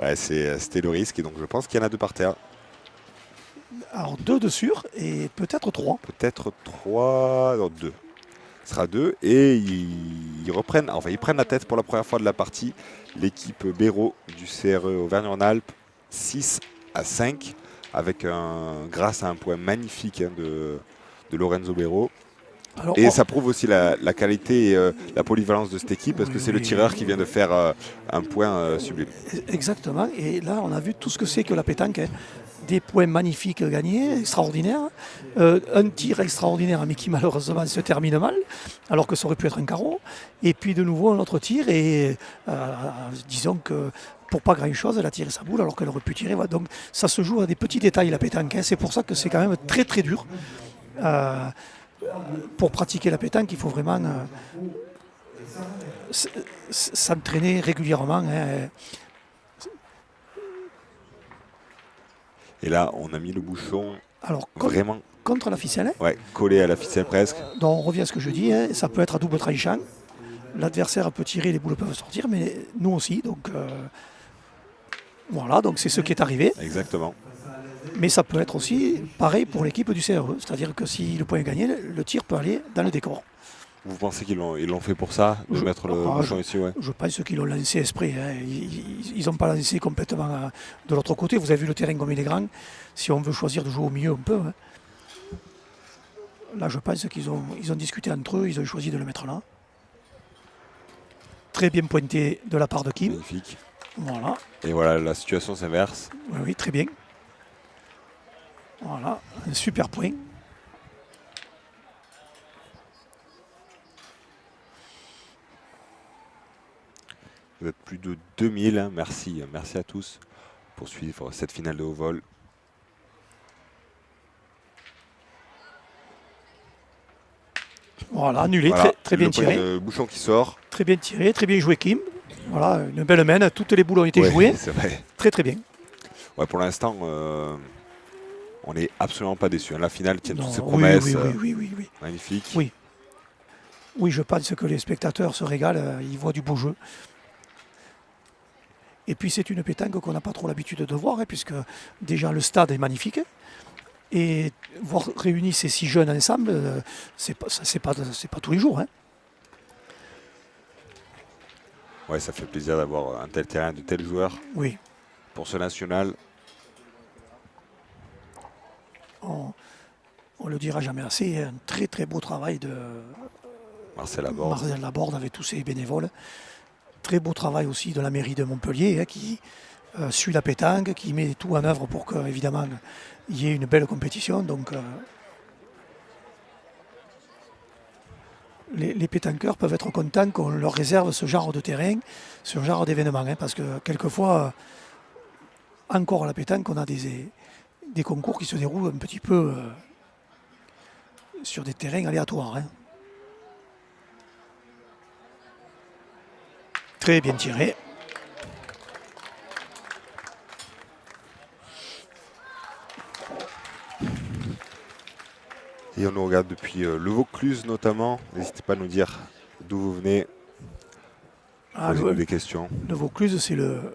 Ouais, c'était le risque, et donc je pense qu'il y en a 2 par terre. Alors 2 de sûr et peut-être 3. Peut-être 3, non 2. Ce sera 2, et ils prennent la tête pour la première fois de la partie. L'équipe Béraud du CRE Auvergne-Rhône-Alpes, 6-5, grâce à un point magnifique, hein, de Lorenzo Béraud. Alors, Et ça prouve aussi la qualité et la polyvalence de cette équipe parce que c'est le tireur qui vient de faire un point sublime. exactement. Et là, on a vu tout ce que c'est que la pétanque, hein. Des points magnifiques gagnés, extraordinaires. Un tir extraordinaire, mais qui malheureusement se termine mal, alors que ça aurait pu être un carreau. Et puis de nouveau un autre tir. Et disons que pour pas grand-chose, elle a tiré sa boule alors qu'elle aurait pu tirer. Voilà. Donc ça se joue à des petits détails, la pétanque, hein. C'est pour ça que c'est quand même très très dur. Pour pratiquer la pétanque, il faut vraiment s'entraîner régulièrement, hein. Et là, on a mis le bouchon Alors, vraiment contre la ficelle, hein, collé à la ficelle presque. donc on revient à ce que je dis, hein, ça peut être à double tranchant. L'adversaire peut tirer, les boules peuvent sortir, mais nous aussi. Donc voilà, donc c'est ce qui est arrivé. Exactement. Mais ça peut être aussi pareil pour l'équipe du CRE. C'est-à-dire que si le point est gagné, le tir peut aller dans le décor. Vous pensez qu'ils l'ont fait pour ça, de mettre le bouchon ici, ouais. Je pense qu'ils l'ont lancé exprès, hein. Ils n'ont pas lancé complètement de l'autre côté. Vous avez vu le terrain comme il est grand. Si on veut choisir de jouer au milieu, on peut, hein. Là, je pense qu'ils ont discuté entre eux, ils ont choisi de le mettre là. Très bien pointé de la part de Kim. Magnifique. Voilà. Et voilà, la situation s'inverse. Oui, oui, très bien. Voilà, un super point. Vous êtes plus de 2000, hein. Merci à tous pour suivre cette finale de haut vol. Voilà, annulé, Voilà, très bien le point tiré. de bouchon qui sort. Très bien tiré, très bien joué Kim. Voilà, une belle main, toutes les boules ont été Ouais, jouées. c'est vrai. Très très bien. Ouais, pour l'instant, on n'est absolument pas déçus, hein. La finale tient Non, toutes ses oui, promesses. oui. Magnifique. Oui. Oui, je pense que les spectateurs se régalent, ils voient du beau jeu. Et puis c'est une pétanque qu'on n'a pas trop l'habitude de voir, hein, puisque déjà le stade est magnifique. Et voir réunir ces 6 jeunes ensemble, c'est pas tous les jours, hein. Ouais, ça fait plaisir d'avoir un tel terrain, de tels joueurs Oui. pour ce national. On le dira jamais assez, un très très beau travail de Marcel Laborde. Marcel Laborde avec tous ses bénévoles. Très beau travail aussi de la mairie de Montpellier, hein, qui suit la pétanque, qui met tout en œuvre pour qu'évidemment il y ait une belle compétition. Donc les pétanqueurs peuvent être contents qu'on leur réserve ce genre de terrain, ce genre d'événement, hein, parce que quelquefois, encore à la pétanque, on a des concours qui se déroulent un petit peu sur des terrains aléatoires, hein. Très bien tiré. Et on nous regarde depuis le Vaucluse notamment. N'hésitez pas à nous dire d'où vous venez. Posez-nous des questions. Le Vaucluse, c'est le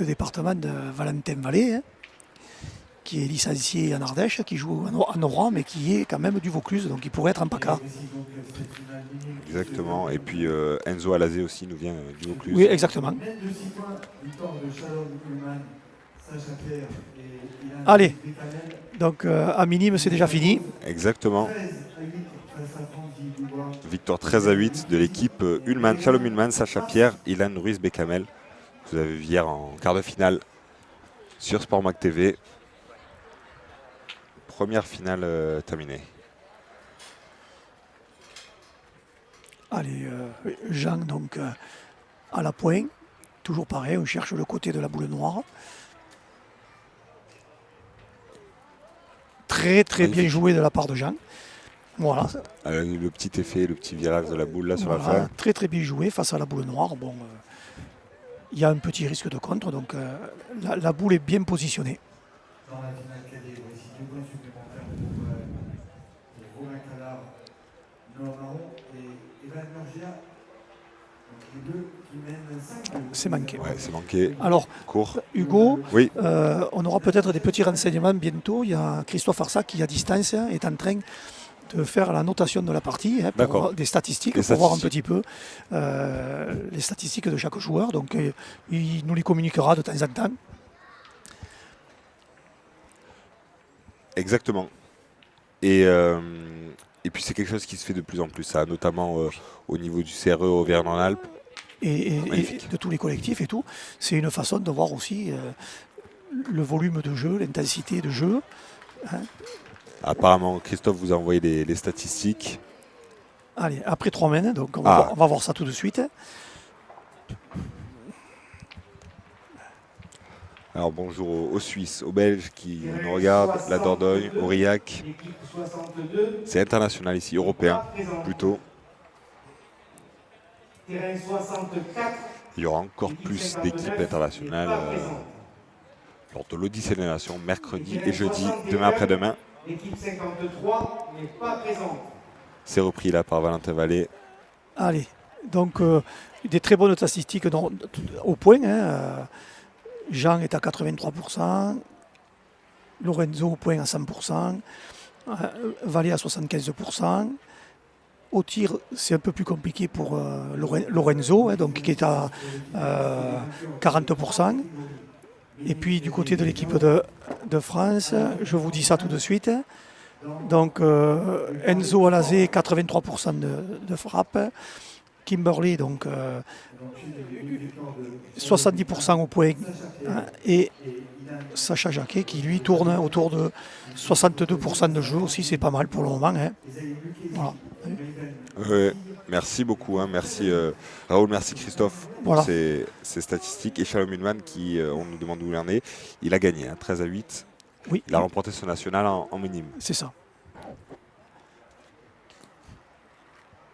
département de Valentin Vallée, hein, qui est licencié en Ardèche, qui joue en Oran, mais qui est quand même du Vaucluse, donc il pourrait être en PACA. Exactement. Et puis Enzo Alazé aussi nous vient du Vaucluse. Oui, exactement. Allez, donc à minime, c'est déjà fini. Exactement. Victoire 13-8 de l'équipe Ullmann, Shalom Ullmann, Sacha Pierre, Ilan Ruiz Becamel. Vous avez vu hier en quart de finale sur Sport Mag TV. Première finale terminée. Allez, Jean, donc à la pointe. Toujours pareil, on cherche le côté de la boule noire. Très très bien joué de la part de Jean. Voilà. Le petit effet, le petit virage de la boule là sur Voilà, la fin. très très bien joué face à la boule noire. Bon, il y a un petit risque de contre, donc la boule est bien positionnée. Dans la finale cadet, voici 2 points supplémentaires pour Romain Calard, Normand et Evan Murgia. Donc les deux qui mènent 5. C'est manqué. Ouais, c'est manqué. Alors, Court. Hugo, Oui. on aura peut-être des petits renseignements bientôt. Il y a Christophe Arsac qui, à distance, est en train de faire la notation de la partie, hein, pour voir des statistiques, pour voir un petit peu les statistiques de chaque joueur. Donc, il nous les communiquera de temps en temps. Exactement. Et Et puis c'est quelque chose qui se fait de plus en plus, ça, notamment au niveau du CRE Auvergne-en-Alpes. Et Magnifique. de tous les collectifs et tout. C'est une façon de voir aussi le volume de jeu, l'intensité de jeu. Apparemment, Christophe vous a envoyé les statistiques. Allez, après 3 mènes, donc Ah. on va voir ça tout de suite. Alors bonjour aux Suisses, aux Belges qui nous regardent, la Dordogne, Aurillac. L'équipe 62, C'est international ici, européen pas présente. plutôt. Terrain 64, Il y aura encore l'équipe plus 59 d'équipes n'est internationales pas présente. lors de l'Odyssée des Nations, mercredi Terrain et jeudi, 61, demain après-demain. L'équipe 53 n'est pas présente. C'est repris là par Valentin Vallée. Allez, donc des très bonnes statistiques au point. Jean est à 83%, Lorenzo au point à 100%, Vallée à 75%. Au tir, c'est un peu plus compliqué pour Lorenzo, donc, qui est à 40%. Et puis du côté de l'équipe de France, je vous dis ça tout de suite. Donc Enzo Alazé, 83% de frappe. Kimberley, donc 70% au point. Et Sacha Jacquet qui lui tourne autour de 62% de jeu aussi, c'est pas mal pour le moment. Voilà. Merci beaucoup, merci Raoul, merci Christophe pour Voilà. ces statistiques. Et Shalom Hulman qui, on nous demande où il en est, il a gagné, 13-8. Oui, Il a remporté son national en minime. c'est ça.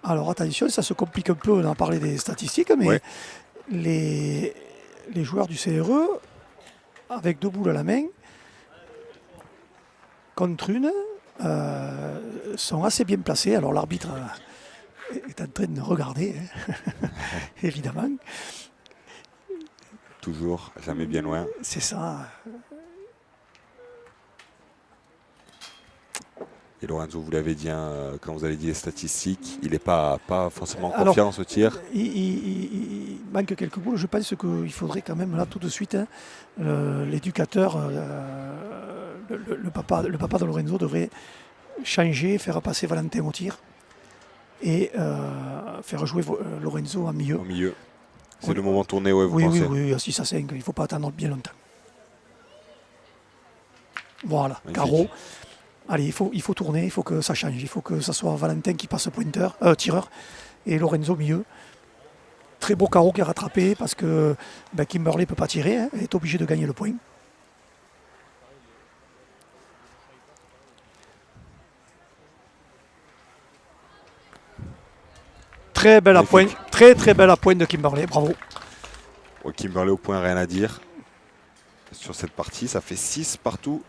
Alors attention, ça se complique un peu, on a parlé des statistiques, mais Ouais. les joueurs du CRE, avec 2 boules à la main, contre une, sont assez bien placés. Alors l'arbitre est en train de regarder, évidemment. Toujours, jamais bien loin. C'est ça. Et Lorenzo, vous l'avez dit, quand vous avez dit les statistiques, il n'est pas forcément Alors, confiant dans ce tir. Il manque quelques boules. Je pense qu'il faudrait quand même, là, tout de suite, l'éducateur, le papa de Lorenzo devrait changer, faire passer Valentin au tir et faire jouer Lorenzo en milieu. Au milieu. C'est Oui. le moment tourné, ouais, vous Oui, pensez oui, à 6 à 5. Il ne faut pas attendre bien longtemps. Voilà, Magnifique. carreau. Allez, il faut tourner, il faut que ça change. Il faut que ça soit Valentin qui passe tireur et Lorenzo au milieu. Très beau carreau qui a rattrapé parce que Kimberley ne peut pas tirer. Elle est obligée de gagner le point. Très belle appoint, très belle appoint de Kimberley, bravo. Kimberley au point, rien à dire. Sur cette partie, ça fait 6 partout.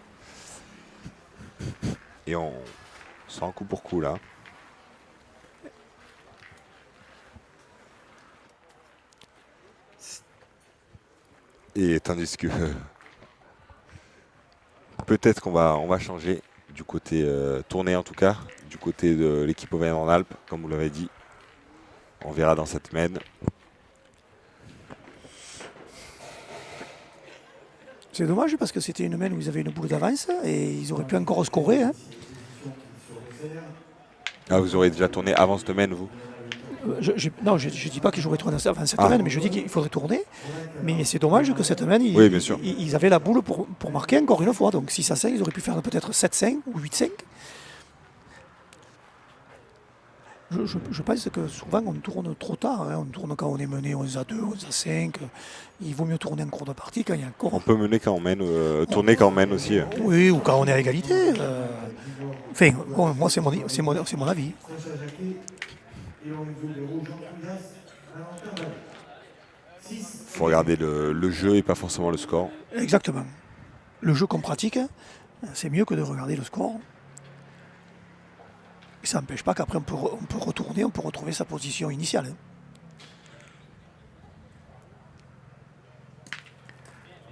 Et on sent un coup pour coup là. Et tandis que peut-être qu'on va changer du côté tourné en tout cas, du côté de l'équipe Auvergne-en-Alpes, comme vous l'avez dit. On verra dans cette semaine. C'est dommage parce que c'était une main où ils avaient une boule d'avance et ils auraient pu encore scorer. Ah, vous aurez déjà tourné avant cette semaine, vous? Non, je ne dis pas qu'ils joueraient tourner avant cette Ah. semaine, mais je dis qu'il faudrait tourner. Mais c'est dommage que cette semaine, Oui, bien sûr. ils avaient la boule pour marquer encore une fois. Donc 6 à 5, ils auraient pu faire peut-être 7-5 ou 8-5. Je pense que souvent on tourne trop tard. On tourne quand on est mené 11 à 2, 11 à 5. Il vaut mieux tourner en cours de partie quand il y a encore. On peut mener quand on mène, tourner quand on mène aussi. Oui, ou quand on est à égalité. Enfin, bon, moi c'est mon avis. Sacha Jacquet et Lorenzo Béraud, Jean Couillasse, Valentin Vallée. 6. Il faut regarder le jeu et pas forcément le score. Exactement. Le jeu qu'on pratique, c'est mieux que de regarder le score. Et ça n'empêche pas qu'après on peut retourner, on peut retrouver sa position initiale.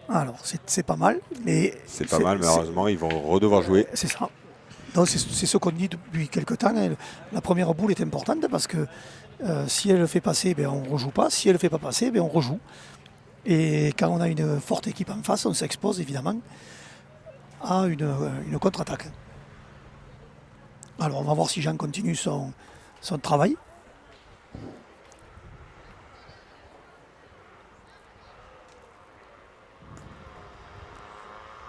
Alors, c'est pas mal, mais... C'est pas mal, mais heureusement, ils vont redevoir jouer. C'est ça. Donc c'est ce qu'on dit depuis quelques temps. La première boule est importante parce que si elle le fait passer, on ne rejoue pas. Si elle ne le fait pas passer, on rejoue. Et quand on a une forte équipe en face, on s'expose évidemment à une contre-attaque. Alors on va voir si Jean continue son travail.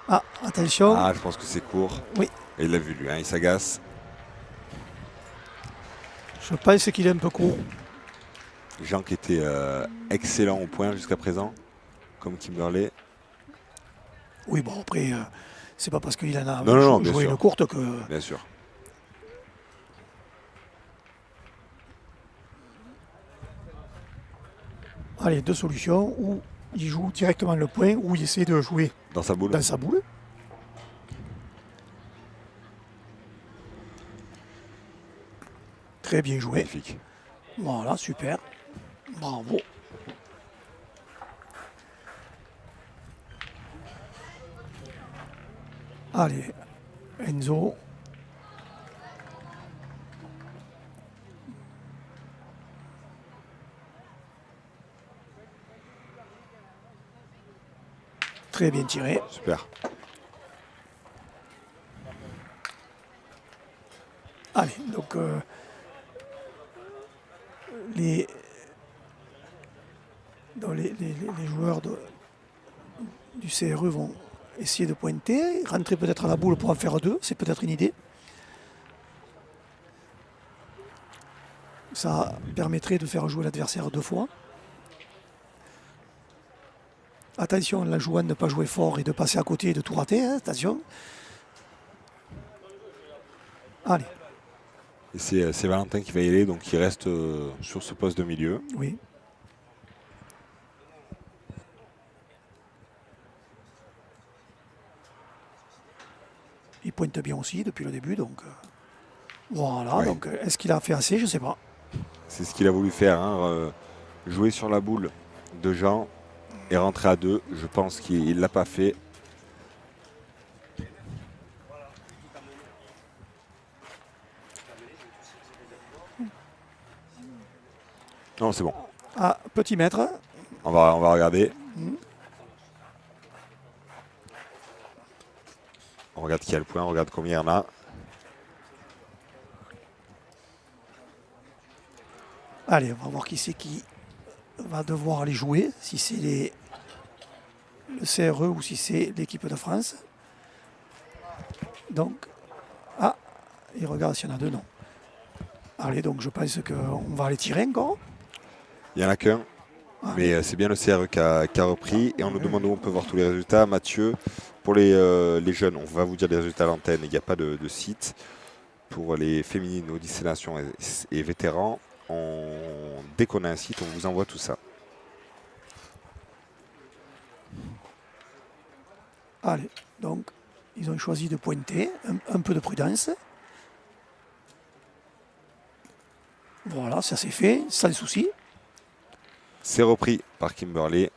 Ah, attention. Ah, je pense que c'est court. Oui. Et il l'a vu lui, hein, il s'agace. Je pense qu'il est un peu court. Jean qui était excellent au point jusqu'à présent, comme Kimberley. Oui, bon, après, c'est pas parce qu'il en a Non, bien joué sûr. une courte que. Bien sûr. Allez, deux solutions. Ou il joue directement le point, ou il essaie de jouer Dans sa boule. dans sa boule. Très bien joué. Magnifique. Voilà, super. Bravo. Allez, Enzo. Très bien tiré. Super. Allez, donc les joueurs du CRE vont essayer de pointer, rentrer peut-être à la boule pour en faire deux, c'est peut-être une idée. Ça permettrait de faire jouer l'adversaire deux fois. Attention, la jouant de ne pas jouer fort et de passer à côté et de tout rater, hein, attention. Allez, Et c'est Valentin qui va y aller, donc il reste sur ce poste de milieu. oui. Il pointe bien aussi depuis le début, donc voilà. Ouais. Donc est-ce qu'il a fait assez? Je ne sais pas. C'est ce qu'il a voulu faire, hein, jouer sur la boule de Jean et rentrer à deux. Je pense qu'il ne l'a pas fait. Non, c'est bon. Ah, petit maître. On va regarder. On regarde qui a le point, on regarde combien il y en a. Allez, on va voir qui c'est qui va devoir aller jouer, si c'est le CRE ou si c'est l'équipe de France. Donc, ah, il regarde s'il y en a deux, non. Allez, donc je pense qu'on va aller tirer encore. Il n'y en a qu'un. Mais c'est bien le CRE qui a repris. Et on nous demande où on peut voir tous les résultats. Mathieu, pour les jeunes, on va vous dire les résultats à l'antenne. Il n'y a pas de site. Pour les féminines, Odyssée Nation et vétérans, dès qu'on a un site, on vous envoie tout ça. Allez, donc ils ont choisi de pointer, un peu de prudence. Voilà, ça c'est fait, sans souci. C'est repris par Kimberley,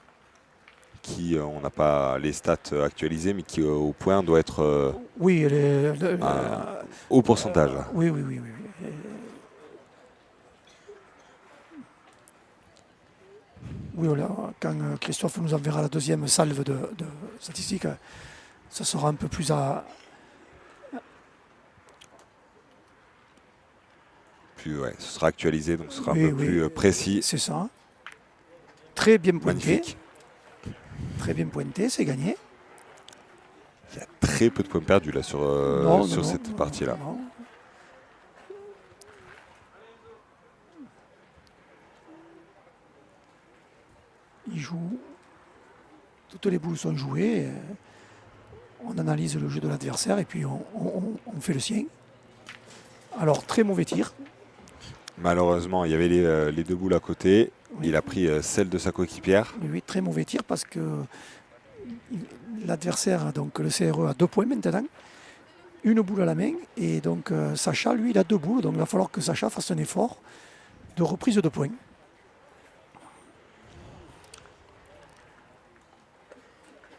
qui, on n'a pas les stats actualisées, mais qui au point doit être Oui, au pourcentage. Là. oui. Oui, voilà, quand Christophe nous enverra la deuxième salve de statistiques, ça sera un peu plus à. Ouais, ce sera actualisé, donc ce sera Oui, un peu plus précis. C'est ça. Très bien pointé. Magnifique. Très bien pointé, c'est gagné. Il y a très peu de points perdus là sur cette partie-là. Non. Il joue. Toutes les boules sont jouées. On analyse le jeu de l'adversaire et puis on fait le sien. Alors, très mauvais tir. Malheureusement, il y avait les deux boules à côté. Oui. Il a pris celle de sa coéquipière. Oui, très mauvais tir parce que l'adversaire, donc le CRE, a 2 points maintenant. Une boule à la main. Et donc Sacha, lui, il a 2 boules. Donc il va falloir que Sacha fasse un effort de reprise de points.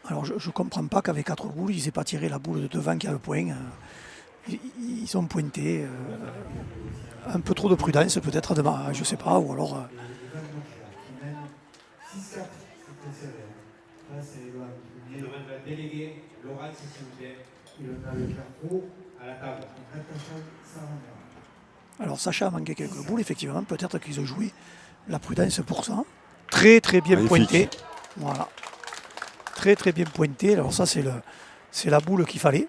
Alors je ne comprends pas qu'avec 4 boules, ils n'aient pas tiré la boule de devant qui a le point. Ils ont pointé. Un peu trop de prudence peut-être, je ne sais pas, ou alors. Il en a le carreau Alors Sacha a manqué quelques boules, effectivement. Peut-être qu'ils ont joué la prudence pour ça. Très très bien Magnifique. pointé. Voilà. Très très bien pointé. Alors ça c'est la boule qu'il fallait.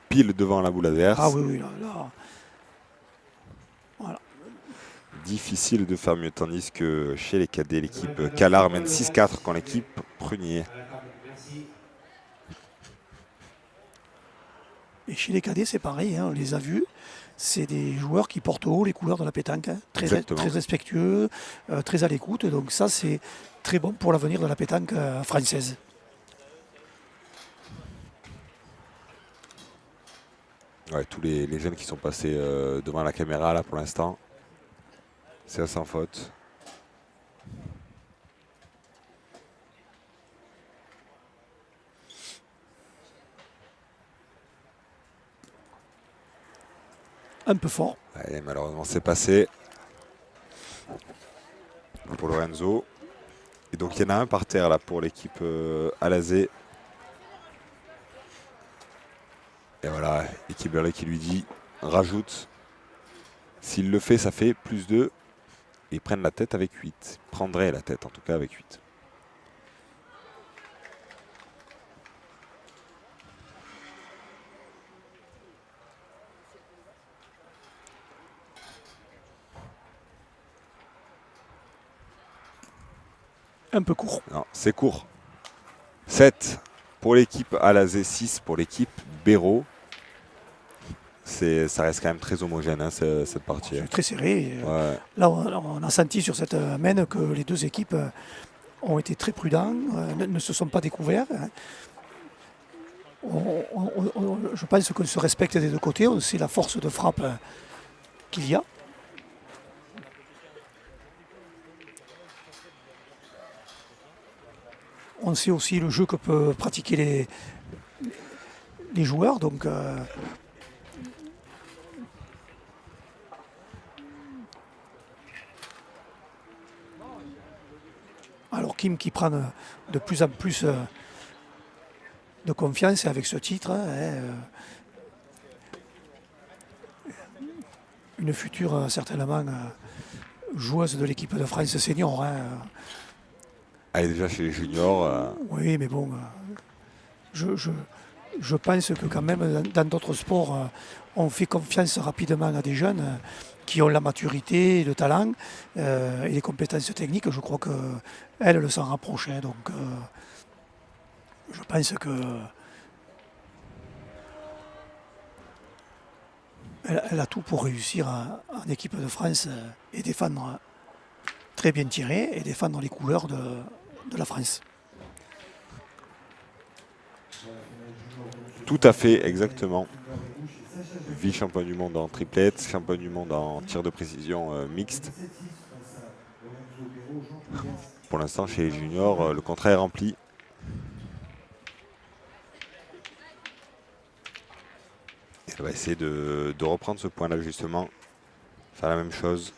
Pile devant la boule adverse. Ah oui, oui, là. Voilà. Difficile de faire mieux, tandis que chez les cadets, l'équipe Calard mène 6-4 quand l'équipe Prunier. Et chez les cadets, c'est pareil, hein, on les a vus. C'est des joueurs qui portent haut les couleurs de la pétanque, hein, très respectueux, très à l'écoute. Donc ça, c'est très bon pour l'avenir de la pétanque française. Ouais, tous les jeunes qui sont passés devant la caméra là pour l'instant, c'est sans faute. Un peu fort. Ouais, malheureusement, c'est passé pour Lorenzo. Et donc, il y en a un par terre là pour l'équipe Alazé. Et voilà, l'équipe Berlay qui lui dit rajoute. S'il le fait, ça fait +2. Ils prennent la tête avec 8. Ils prendraient la tête en tout cas avec 8. Un peu court. Non, c'est court. 7 pour l'équipe Alazé, 6 pour l'équipe Béraud. Ça reste quand même très homogène, hein, cette partie. C'est très serré. Ouais. Là, on a senti sur cette mène que les deux équipes ont été très prudents, ne se sont pas découverts. Hein. Je pense qu'on se respecte des deux côtés. On sait la force de frappe qu'il y a. On sait aussi le jeu que peuvent pratiquer les joueurs. Donc, alors Kim qui prend de plus en plus de confiance avec ce titre. Hein, une future certainement joueuse de l'équipe de France senior. Hein. Elle est déjà chez les juniors. Oui, mais bon, je pense que quand même dans d'autres sports, on fait confiance rapidement à des jeunes qui ont la maturité, le talent et les compétences techniques. Je crois qu'elle le s'en rapproche. Hein, donc, je pense que elle a tout pour réussir en équipe de France et défendre très bien tiré et défendre les couleurs de la France. Tout à fait, exactement. Vice-champion du monde en triplette, champion du monde en tir de précision mixte. Pour l'instant, chez les juniors, le contrat est rempli. Et elle va essayer de reprendre ce point-là, justement. Faire la même chose.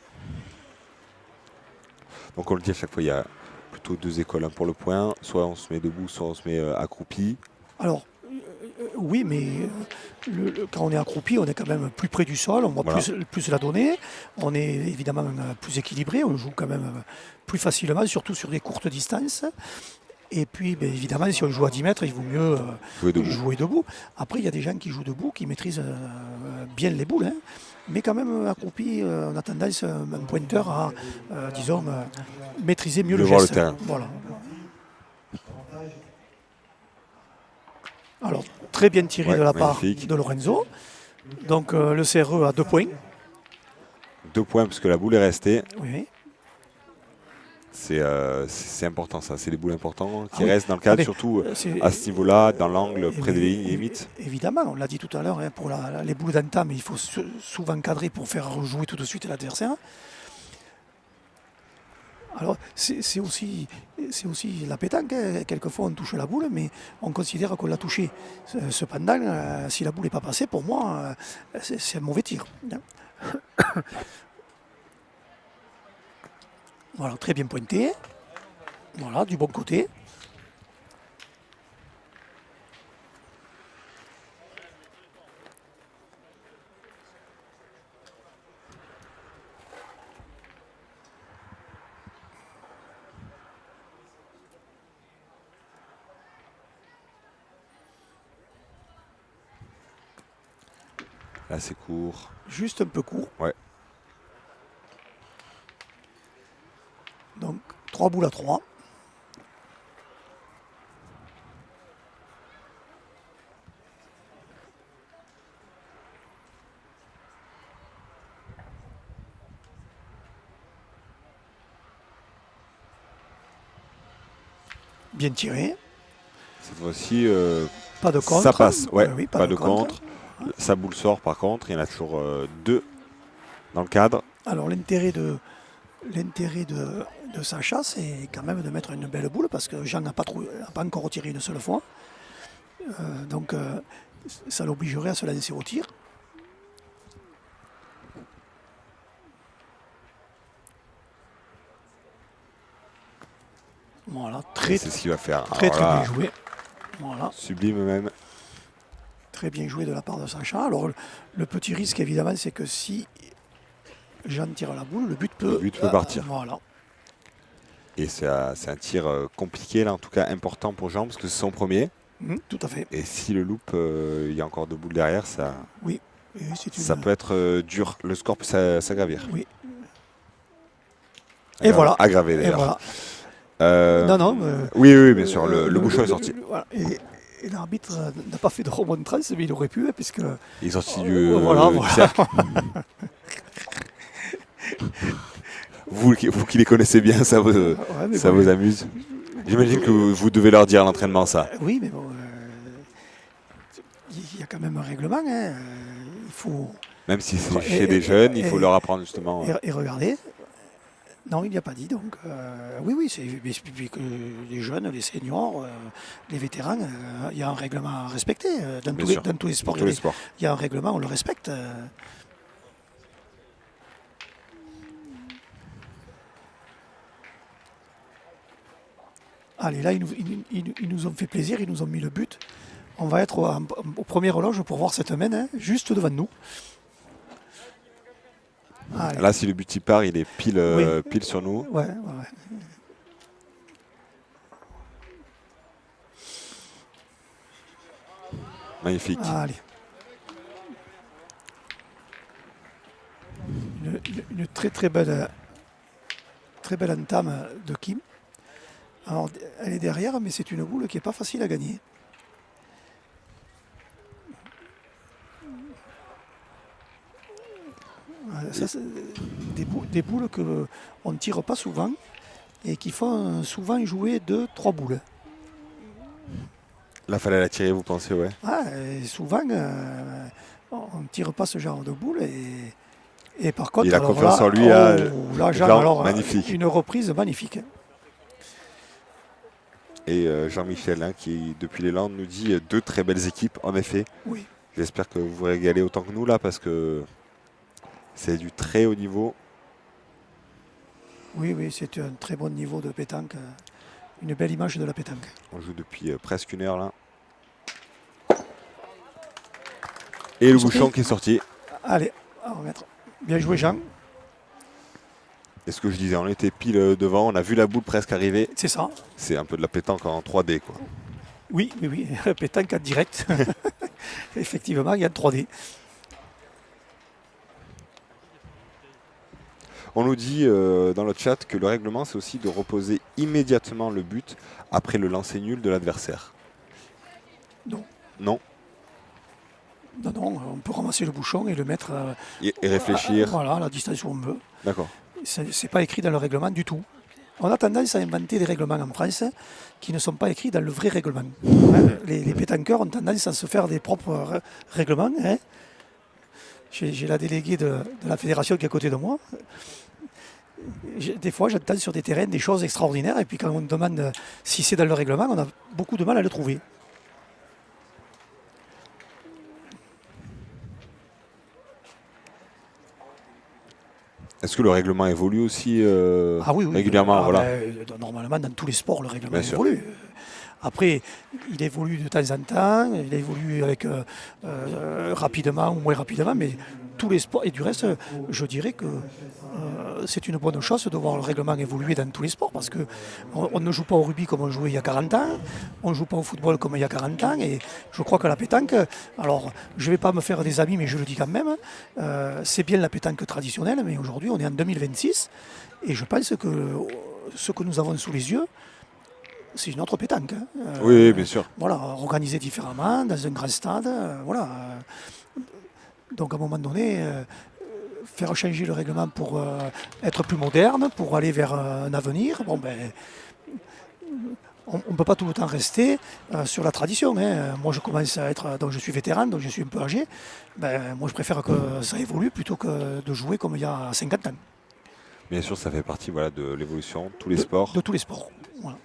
Donc, on le dit à chaque fois, il y a plutôt deux écoles, hein, pour le point. Soit on se met debout, soit on se met accroupi. Alors, oui, mais quand on est accroupi, on est quand même plus près du sol, on voit Voilà. plus la donnée, on est évidemment plus équilibré, on joue quand même plus facilement, surtout sur des courtes distances. Et puis, ben, évidemment, si on joue à 10 mètres, il vaut mieux jouer debout. Après, il y a des gens qui jouent debout, qui maîtrisent bien les boules. Hein. Mais quand même, accroupi, on a tendance, un pointeur, à, disons, maîtriser mieux le voir geste. le terrain. Voilà. Alors, très bien tiré de la magnifique. part de Lorenzo. Donc, le CRE à 2 points. 2 points parce que la boule est restée. Oui. C'est important, ça. C'est des boules importantes qui Ah oui. restent dans le cadre, mais, surtout c'est- à ce niveau-là, dans l'angle, Et près des mais- lignes limites. Évidemment, on l'a dit tout à l'heure, hein, pour les boules d'entame, il faut souvent cadrer pour faire rejouer tout de suite l'adversaire. Alors, c'est aussi la pétanque. Hein. Quelquefois, on touche la boule, mais on considère qu'on l'a touchée. Cependant, si la boule n'est pas passée, pour moi, c'est un mauvais tir. Hein. Voilà, très bien pointé. Voilà, du bon côté. Là, c'est court. Juste un peu court. Ouais. Donc 3 boules à 3. Bien tiré. Cette fois-ci, Pas de contre. ça passe. Ouais, Oui, pas de contre. Sa boule sort par contre. Il y en a toujours 2 dans le cadre. Alors l'intérêt de Sacha, c'est quand même de mettre une belle boule parce que Jean n'a pas encore retiré une seule fois. Donc ça l'obligerait à se lancer au tir. Voilà, C'est ce qu'il va faire. très Alors là, bien joué. Voilà, sublime même. très bien joué de la part de Sacha. Alors le petit risque évidemment, c'est que si Jean tire la boule, le but peut partir. Voilà. Et c'est un tir compliqué, là, en tout cas important pour Jean, parce que c'est son premier. Tout à fait. Et si le loupe, il y a encore 2 boules derrière, ça, Oui. ça peut être dur. Le score peut s'aggravir. Oui. Et voilà. Aggravé Et d'ailleurs. voilà. Non. Oui, bien sûr. Le bouchon est sorti. Voilà. Et l'arbitre n'a pas fait de remontrance, mais il aurait pu, puisque. Il est sorti du voilà. cercle. Vous qui les connaissez bien, ça vous amuse. J'imagine que vous devez leur dire à l'entraînement ça. Oui, mais bon, il y a quand même un règlement. Hein. Il faut. Même si c'est chez des jeunes, il faut leur apprendre justement. Et regardez. Non, il n'y a pas dit. Donc, oui, c'est que les jeunes, les seniors, les vétérans, il y a un règlement à respecter. Dans tous les sports, il y a un règlement, on le respecte. Allez, là, ils nous ont fait plaisir, ils nous ont mis le but. On va être au premier horloge pour voir cette main, hein, juste devant nous. Allez. Là, si le but y part, il est pile sur nous. Ouais. Magnifique. Allez. Une très belle entame de Kim. Alors, elle est derrière, mais c'est une boule qui n'est pas facile à gagner. Ça, c'est des boules qu'on ne tire pas souvent et qui font souvent jouer 2-3 boules. Là, fallait la tirer, vous pensez, ouais. Et souvent, on ne tire pas ce genre de boules et par contre, il a confiance en lui. Jean, magnifique. Une reprise magnifique. Et Jean-Michel, qui depuis les Landes nous dit 2 très belles équipes, en effet. Oui. J'espère que vous vous régalez autant que nous là, parce que c'est du très haut niveau. Oui, c'est un très bon niveau de pétanque. Une belle image de la pétanque. On joue depuis presque 1 heure là. Et le bouchon qui est sorti. Allez, on va mettre. Bien joué Jean. Et ce que je disais, on était pile devant, on a vu la boule presque arriver. C'est ça. C'est un peu de la pétanque en 3D quoi. Oui, pétanque en direct. Effectivement, il y a 3D. On nous dit dans le chat que le règlement, c'est aussi de reposer immédiatement le but après le lancer nul de l'adversaire. Non. Non. Non, on peut ramasser le bouchon et le mettre et réfléchir. À la distance où on veut. D'accord. C'est pas écrit dans le règlement du tout. On a tendance à inventer des règlements en France qui ne sont pas écrits dans le vrai règlement. Les pétanqueurs ont tendance à se faire des propres règlements. Hein. J'ai la déléguée de la fédération qui est à côté de moi. Des fois, j'entends sur des terrains des choses extraordinaires et puis quand on demande si c'est dans le règlement, on a beaucoup de mal à le trouver. Est-ce que le règlement évolue aussi oui, régulièrement normalement, dans tous les sports, le règlement Bien évolue. Après, il évolue de temps en temps, il évolue avec rapidement ou moins rapidement, mais tous les sports. Et du reste, je dirais que c'est une bonne chose de voir le règlement évoluer dans tous les sports parce qu'on ne joue pas au rugby comme on jouait il y a 40 ans, on ne joue pas au football comme il y a 40 ans. Et je crois que la pétanque, alors je ne vais pas me faire des amis, mais je le dis quand même, c'est bien la pétanque traditionnelle, mais aujourd'hui on est en 2026 et je pense que ce que nous avons sous les yeux, c'est une autre pétanque. Oui, bien sûr. Voilà, organisé différemment, dans un grand stade. Voilà. Donc à un moment donné, faire changer le règlement pour être plus moderne, pour aller vers un avenir, bon ben, on ne peut pas tout le temps rester sur la tradition. Hein. Moi je commence à être, donc je suis vétéran, donc je suis un peu âgé. Ben, moi je préfère que ça évolue plutôt que de jouer comme il y a 50 ans. Bien sûr, ça fait partie voilà, de l'évolution, tous les sports. De tous les sports. Voilà.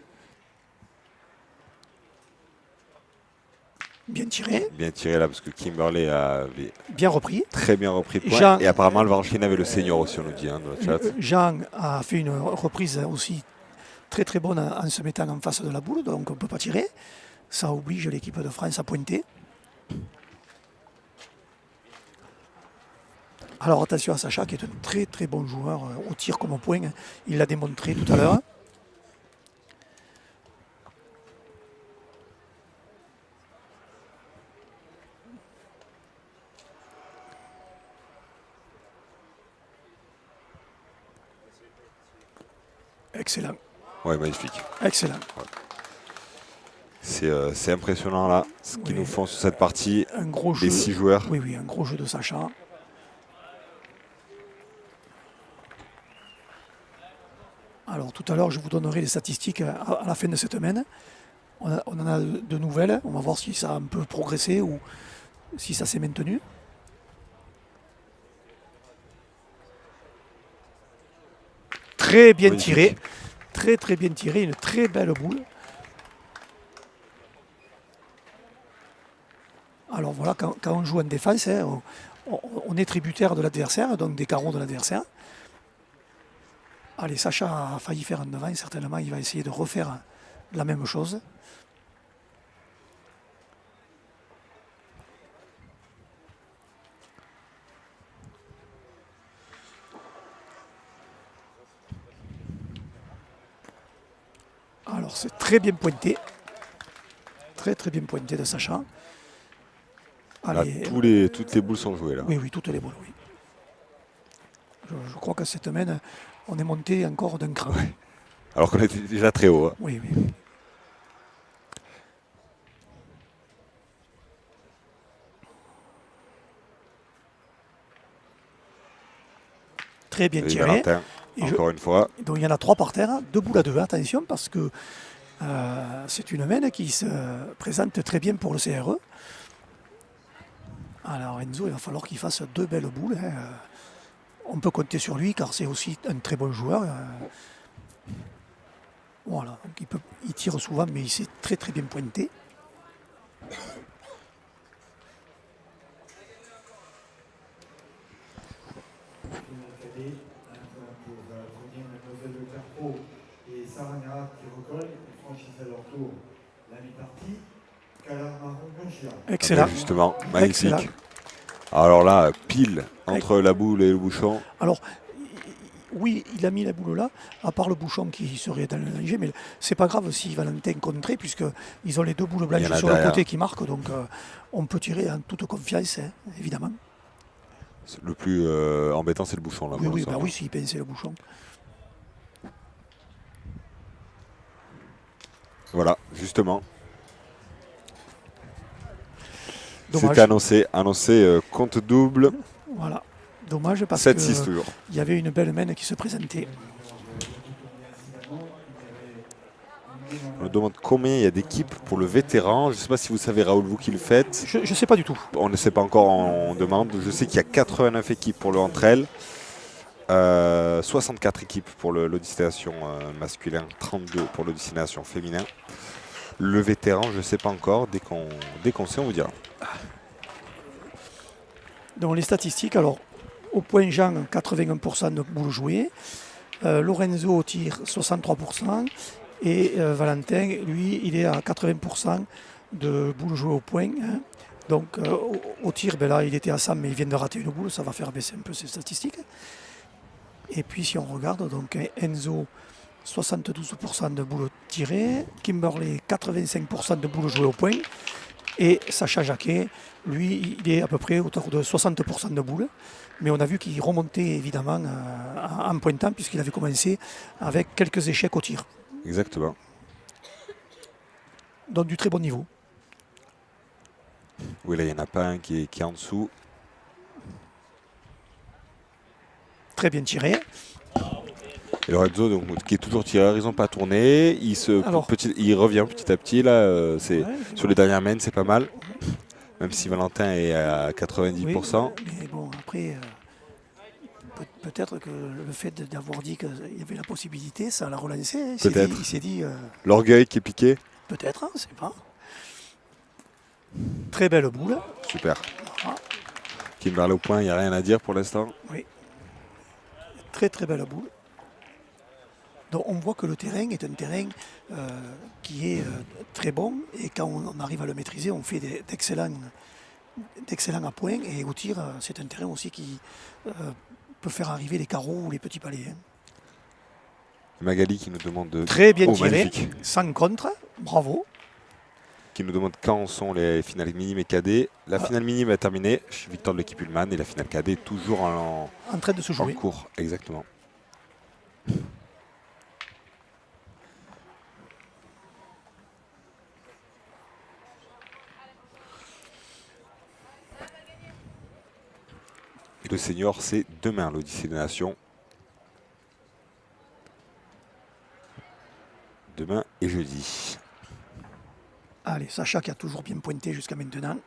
Bien tiré. Bien tiré là, parce que Kimberley avait Bien repris. très bien repris le point. Jean, et apparemment, le va enchaîner avec le senior aussi, on nous dit, hein, dans le chat. Jean a fait une reprise aussi très très bonne en se mettant en face de la boule, donc on ne peut pas tirer. Ça oblige l'équipe de France à pointer. Alors attention à Sacha qui est un très très bon joueur au tir comme au point. Il l'a démontré tout à l'heure. Excellent. Ouais, magnifique. Excellent. C'est impressionnant là, ce qu'ils nous font sur cette partie. Un gros les jeu. 6 joueurs. Oui, oui, un gros jeu de Sacha. Alors tout à l'heure, je vous donnerai les statistiques à la fin de cette semaine. On en a de nouvelles. On va voir si ça a un peu progressé ou si ça s'est maintenu. Très bien Magnifique. tiré. Très très bien tiré. Une très belle boule. Alors voilà, quand on joue en défense, hein, on est tributaire de l'adversaire, donc des carreaux de l'adversaire. Allez, Sacha a failli faire un devant, certainement il va essayer de refaire la même chose. Alors c'est très bien pointé. Très très bien pointé de Sacha. Là, Allez, toutes les boules sont jouées là. oui, oui, toutes les boules, oui. Je crois que cette semaine, on est monté encore d'un cran. Alors qu'on était déjà très haut. Hein. Oui, oui. Très bien Et tiré. Valentin, Et encore une fois. donc il y en a 3 par terre, 2 boules à 2, attention, parce que c'est une main qui se présente très bien pour le CRE. Alors Enzo, il va falloir qu'il fasse 2 belles boules. Hein. On peut compter sur lui car c'est aussi un très bon joueur. Voilà, donc il tire souvent, mais il s'est très très bien pointé. Pour revenir Mademoiselle de Carpo et Sarah Nera qui recolle, ils franchissent à leur tour la mi-partie. Calar marron Garcia. Excellent. Justement, magnifique. Excellent. Alors là, pile entre la boule et le bouchon. Alors, oui, il a mis la boule là, à part le bouchon qui serait dans le danger, mais c'est pas grave si Valentin contrait, puisqu'ils ont les 2 boules Il y blanches en a sur le derrière. côté qui marquent, donc on peut tirer en toute confiance, hein, évidemment. Le plus embêtant, c'est le bouchon là. Oui, pour oui, l'instant. bah oui, s'il pinçait le bouchon. Voilà, justement. Dommage. C'était annoncé compte double. Voilà. Dommage parce 7-6 toujours. qu'il y avait une belle main qui se présentait. On me demande combien il y a d'équipes pour le vétéran. Je ne sais pas si vous savez, Raoul, vous qui le faites. Je ne sais pas du tout. On ne sait pas encore, on demande. Je sais qu'il y a 89 équipes pour le entre elles. 64 équipes pour le destination masculin, 32 pour le destination féminin. Le vétéran, je ne sais pas encore. Dès qu'on sait, on vous dira. Donc les statistiques, alors au point Jean, 81% de boules jouées. Lorenzo tire 63%. Et Valentin, lui, il est à 80% de boules jouées au point. Hein. Donc au tir, ben là il était à 100 mais il vient de rater une boule, ça va faire baisser un peu ses statistiques. Et puis si on regarde, donc Enzo 72% de boules tirées, Kimberley 85% de boules jouées au point, et Sacha Jacquet, lui, il est à peu près autour de 60% de boules, mais on a vu qu'il remontait évidemment en pointant puisqu'il avait commencé avec quelques échecs au tir. Exactement. Donc du très bon niveau. Oui, là, il n'y en a pas un qui est en dessous. Très bien tiré. Et Lorenzo, donc, qui est toujours tireur, ils n'ont pas tourné. Il revient petit à petit. Là, sur les dernières mains, c'est pas mal. Même si Valentin est à 90%. Oui, mais bon, après, peut-être que le fait d'avoir dit qu'il y avait la possibilité, ça l'a relancé. Hein. Peut-être. Il s'est dit, L'orgueil qui est piqué. peut-être, hein, c'est pas. Très belle boule. Super. Voilà. Kimberley au point, il n'y a rien à dire pour l'instant. Oui. Très très belle boule. Donc on voit que le terrain est un terrain qui est très bon et quand on arrive à le maîtriser, on fait d'excellents à point et au tir, c'est un terrain aussi qui peut faire arriver les carreaux ou les petits palets. Hein. Magali qui nous demande de... Très bien Oh, tiré, magnifique. sans contre, bravo. Qui nous demande quand sont les finales minimes et cadets. La finale minime est terminée. Je suis Victor de l'équipe Ullmann et la finale cadet est toujours en train de se jouer. En cours, exactement. Et le senior, c'est demain, l'Odyssée des Nations. Demain et jeudi. Allez, Sacha qui a toujours bien pointé jusqu'à maintenant.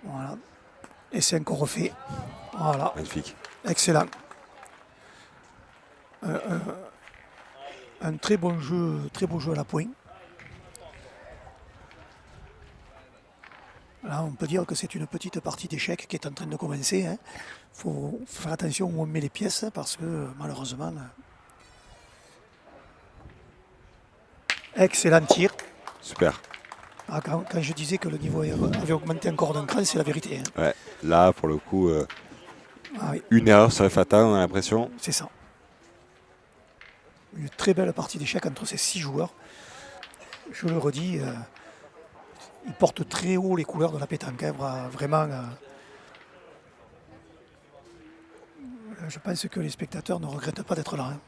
Voilà. Et c'est encore refait. Voilà. Magnifique. Excellent. Un très bon jeu à la pointe. Là, on peut dire que c'est une petite partie d'échecs qui est en train de commencer. Il faut faire attention où on met les pièces parce que malheureusement... Excellent tir. Super. Ah, quand je disais que le niveau avait augmenté encore d'un cran, c'est la vérité. Hein. Ouais, là, pour le coup, oui. Une erreur serait fatale, on a l'impression. C'est ça. Une très belle partie d'échecs entre ces 6 joueurs. Je le redis, ils portent très haut les couleurs de la pétanque. Hein, vraiment, je pense que les spectateurs ne regrettent pas d'être là. Hein.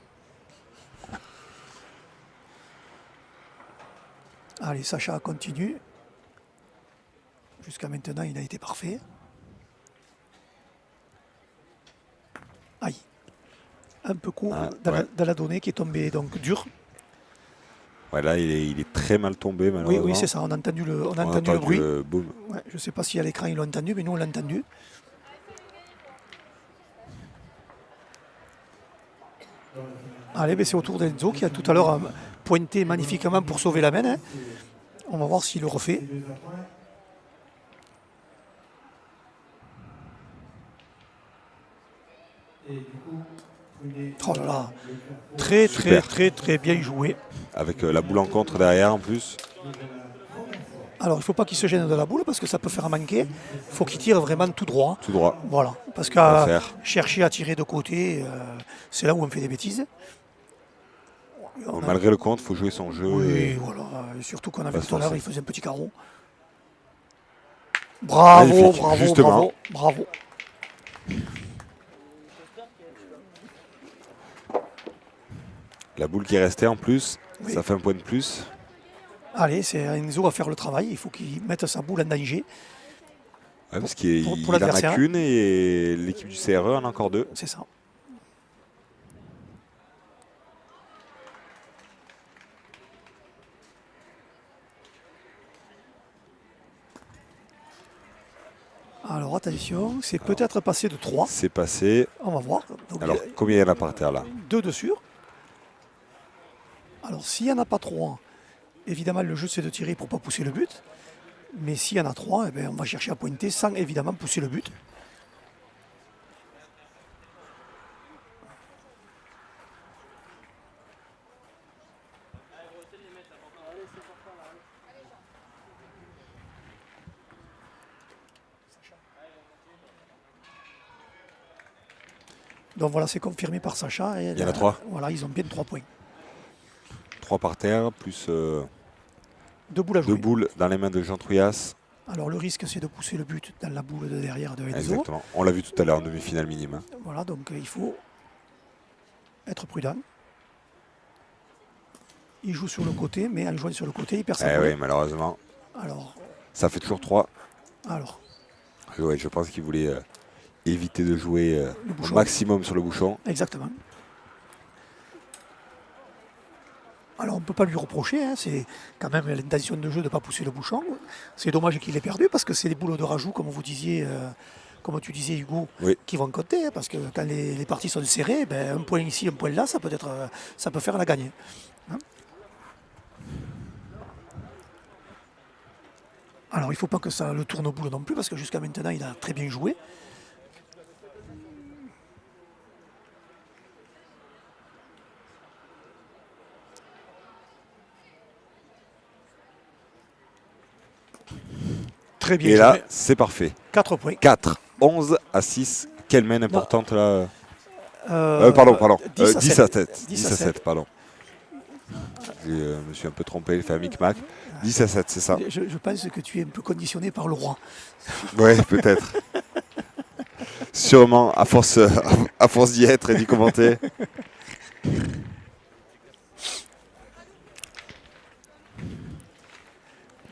Allez, Sacha continue. Jusqu'à maintenant, il a été parfait. Aïe. Un peu court dans la donnée qui est tombée donc dur. Ouais, là, il est très mal tombé, malheureusement. Oui, c'est ça. On a entendu le bruit. Boum. Ouais, je ne sais pas si à l'écran ils l'ont entendu, mais nous, on l'a entendu. Allez, ben c'est au tour d'Enzo qui a tout à l'heure pointé magnifiquement pour sauver la main. Hein. On va voir s'il le refait. Oh là là, très bien joué. Avec la boule en contre derrière en plus. Alors il ne faut pas qu'il se gêne de la boule parce que ça peut faire manquer. Il faut qu'il tire vraiment tout droit. Tout droit. Voilà, parce qu'à chercher à tirer de côté, c'est là où on fait des bêtises. Malgré le compte, il faut jouer son jeu. Oui, voilà. Et surtout qu'on a vu tout à l'heure, il faisait un petit carreau. Bravo, bravo. La boule qui est restée en plus, ça fait un point de plus. Allez, c'est Enzo à faire le travail. Il faut qu'il mette sa boule en danger. Ouais, parce qu'il n'en a qu'une et l'équipe du CRE en a encore 2. C'est ça. Alors attention, c'est peut-être passé de 3. C'est passé. On va voir. Donc, alors combien il y en a par terre là? 2 dessus. Alors s'il n'y en a pas 3, évidemment le jeu c'est de tirer pour ne pas pousser le but. Mais s'il y en a 3, eh bien, on va chercher à pointer sans évidemment pousser le but. Donc voilà, c'est confirmé par Sacha. Et Il y en a 3. Voilà, ils ont bien 3 points. 3 par terre, plus 2 boules à 2 jouer. boules dans les mains de Jean Trouillas. Alors le risque, c'est de pousser le but dans la boule de derrière de Enzo. Exactement. On l'a vu tout à l'heure en demi-finale minime. Hein. Voilà, donc il faut être prudent. Il joue sur le côté, mais en jouant sur le côté, il perd sa Eh boule. oui, malheureusement. Alors, Ça fait toujours 3. ouais, Je pense qu'il voulait éviter de jouer au bouchon. maximum sur le bouchon. exactement. Alors on ne peut pas lui reprocher, hein, c'est quand même l'intention de jeu de ne pas pousser le bouchon. C'est dommage qu'il ait perdu parce que c'est des boulots de rajout, comme vous disiez, comme tu disais Hugo, Oui. qui vont compter, hein, parce que quand les parties sont serrées, ben, un point ici, un point là, ça peut faire la gagne. Hein. Alors il ne faut pas que ça le tourne au boule non plus, parce que jusqu'à maintenant il a très bien joué. Très bien Et joué. là, c'est parfait. 4 points. 4, 11 à 6. Quelle main importante là. 10 à 10 à 7. 7. 10 10 à à 7. 7, pardon. Je me suis un peu trompé, il fait un micmac. 10 à 7, c'est ça. Je pense que tu es un peu conditionné par le roi. Ouais, peut-être. Sûrement, à force d'y être et d'y commenter.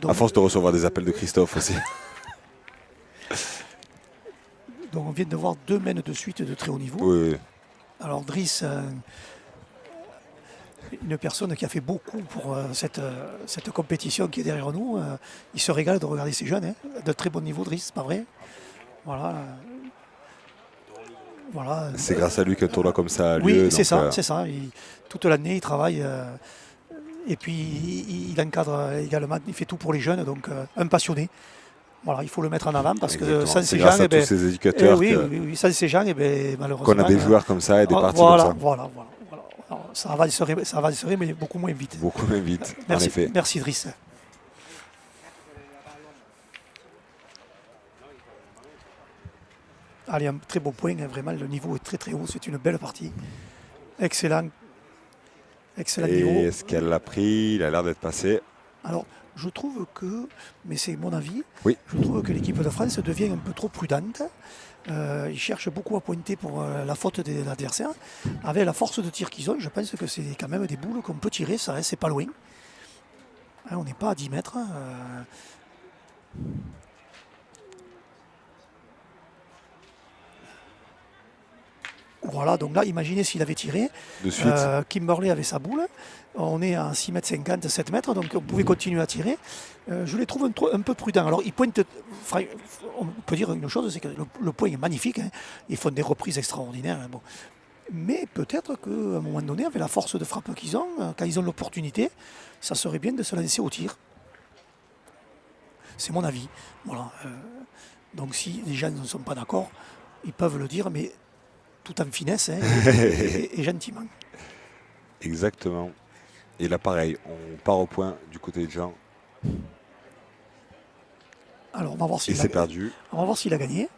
Donc, À force de recevoir des appels de Christophe aussi. donc on vient de voir 2 mains de suite de très haut niveau. Oui, oui. Alors Driss, une personne qui a fait beaucoup pour cette compétition qui est derrière nous, il se régale de regarder ces jeunes, hein, de très bon niveau Driss, pas vrai. Voilà. Voilà. C'est grâce à lui qu'un tournoi comme ça a lieu. Oui, c'est donc, ça, c'est ça. Toute l'année, il travaille. Et puis, il encadre également, il fait tout pour les jeunes, donc un passionné. Voilà, il faut le mettre en avant parce que exactement. sans C'est ces grâce gens, à tous ces éducateurs oui, sans ces gens, malheureusement. qu'on a des joueurs comme ça et des parties voilà, comme ça. voilà. Alors, ça avancerait, mais beaucoup moins vite. Beaucoup moins vite, en Merci, effet. merci Driss. Allez, un très beau point, hein, vraiment, le niveau est très très haut, c'est une belle partie. Excellent. Excellent niveau. Et est-ce qu'elle l'a pris? Il a l'air d'être passé. Alors, je trouve que, mais c'est mon avis, Oui. je trouve que l'équipe de France devient un peu trop prudente. Ils cherchent beaucoup à pointer pour la faute de l'adversaire. Avec la force de tir qu'ils ont, je pense que c'est quand même des boules qu'on peut tirer, ça reste, c'est pas loin. Hein, on n'est pas à 10 mètres. Voilà, donc là, imaginez s'il avait tiré. De suite. Kimberley avait sa boule. On est à 6 mètres 50, 7 mètres, donc on pouvait continuer à tirer. Je les trouve un peu prudents. Alors, ils pointent. On peut dire une chose, c'est que le point est magnifique. Hein. Ils font des reprises extraordinaires. Hein, bon. Mais peut-être qu'à un moment donné, avec la force de frappe qu'ils ont, quand ils ont l'opportunité, ça serait bien de se lancer au tir. C'est mon avis. Voilà. Donc, si les gens ne sont pas d'accord, ils peuvent le dire, mais tout en finesse hein, et gentiment. Exactement. Et là, pareil, on part au point du côté de Jean. Alors, on va voir Et s'il c'est perdu. On va voir s'il a gagné.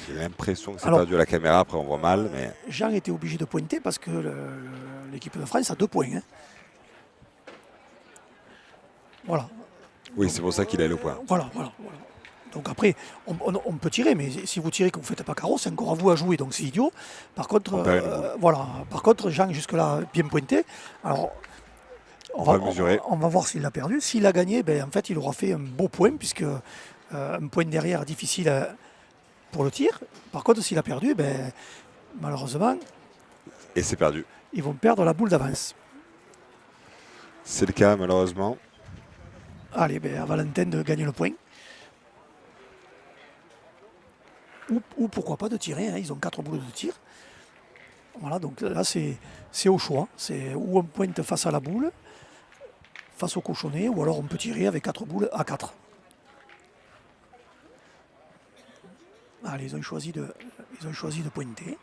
J'ai l'impression que c'est Alors, perdu à la caméra. Après, on voit mal. Mais Jean était obligé de pointer parce que l'équipe de France a 2 points. Hein. Voilà. oui, c'est pour ça qu'il a le point. Voilà. Donc après, on peut tirer, mais si vous tirez que vous ne faites pas carreau, c'est encore à vous à jouer, donc c'est idiot. Par contre, voilà. Par contre, Jean jusque-là bien pointé. Alors, on va voir s'il a perdu. S'il a gagné, ben, en fait, il aura fait un beau point, puisque un point derrière difficile pour le tir. Par contre, s'il a perdu, ben, malheureusement, Et c'est perdu. ils vont perdre la boule d'avance. C'est le cas, malheureusement. Allez, ben, à Valentin de gagner le point. Ou pourquoi pas de tirer, hein. Ils ont 4 boules de tir. Voilà, donc là c'est au choix. C'est ou on pointe face à la boule, face au cochonnet, ou alors on peut tirer avec 4 boules à 4. Allez, ils ont choisi de pointer.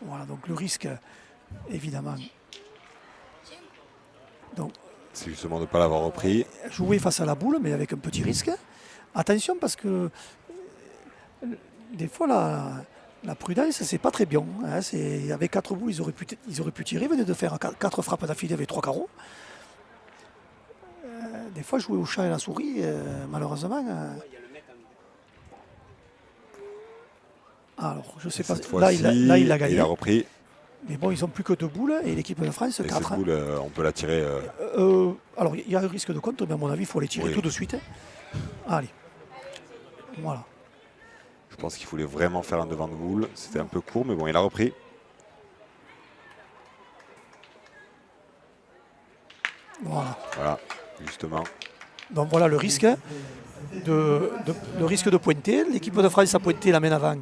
Voilà, donc le risque, évidemment. Donc, C'est justement de ne pas l'avoir repris. Jouer face à la boule, mais avec un petit risque. Attention parce que des fois la prudence, c'est pas très bien. Hein. Avec 4 boules, ils auraient pu tirer. Ils venaient de faire 4 frappes d'affilée avec 3 carreaux. Des fois, jouer au chat et à la souris, malheureusement. Alors, je sais pas. Cette fois-ci, Là, il a gagné. il a repris. Mais bon, ils n'ont plus que 2 boules et l'équipe de France, Et 4. cette boule, on peut la tirer. Alors, il y a un risque de contre, mais à mon avis, il faut les tirer Oui. tout de suite. Allez. Voilà. Je pense qu'il voulait vraiment faire un devant de boule. C'était un peu court, mais bon, il a repris. Voilà. Voilà, justement. Donc voilà le risque le risque de pointer. L'équipe de France a pointé la main avant.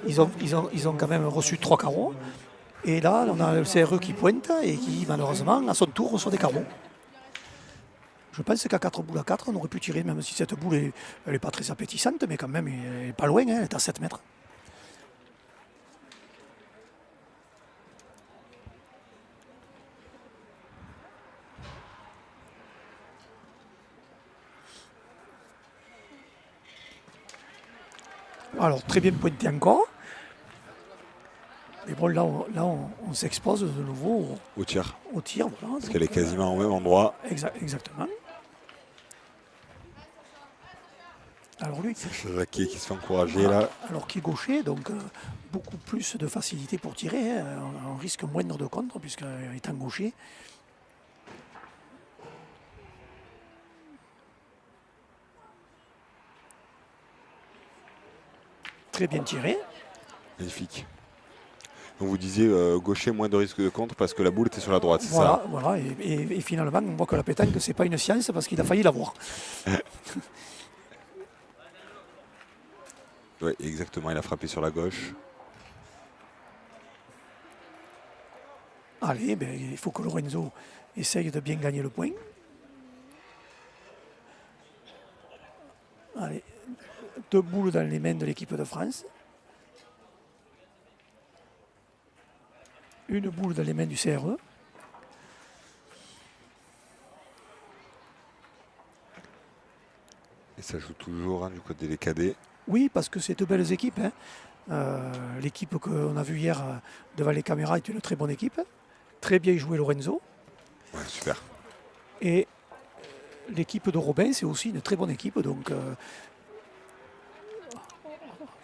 Ils ont quand même reçu 3 carreaux. Et là, on a le CRE qui pointe et qui, malheureusement, à son tour, reçoit des carreaux. Je pense qu'à 4 boules à 4, on aurait pu tirer, même si cette boule elle n'est pas très appétissante, mais quand même, elle n'est pas loin, hein, elle est à 7 mètres. Alors, très bien pointé encore. Mais bon, là, on s'expose de nouveau Au tir. au tir. Voilà. Parce qu'elle est quasiment au même endroit. Exactement. Alors lui, Jacquier qui se fait encourager là. alors qu'il est gaucher, donc beaucoup plus de facilité pour tirer. Hein. On risque moindre de contre, puisqu'étant gaucher. Très bien tiré. Magnifique. Donc vous disiez gaucher, moins de risque de contre parce que la boule était sur la droite, c'est Voilà, ça? voilà. Et finalement, on voit que la pétanque, c'est pas une science parce qu'il a failli l'avoir. Oui, exactement, il a frappé sur la gauche. Allez, ben, il faut que Lorenzo essaye de bien gagner le point. Allez, 2 boules dans les mains de l'équipe de France. Une boule dans les mains du CRE. Et ça joue toujours hein, du côté des cadets. Oui, parce que c'est 2 belles équipes. Hein. L'équipe qu'on a vue hier devant les caméras est une très bonne équipe. Très bien joué Lorenzo. Ouais, super. Et l'équipe de Robin, c'est aussi une très bonne équipe. Donc,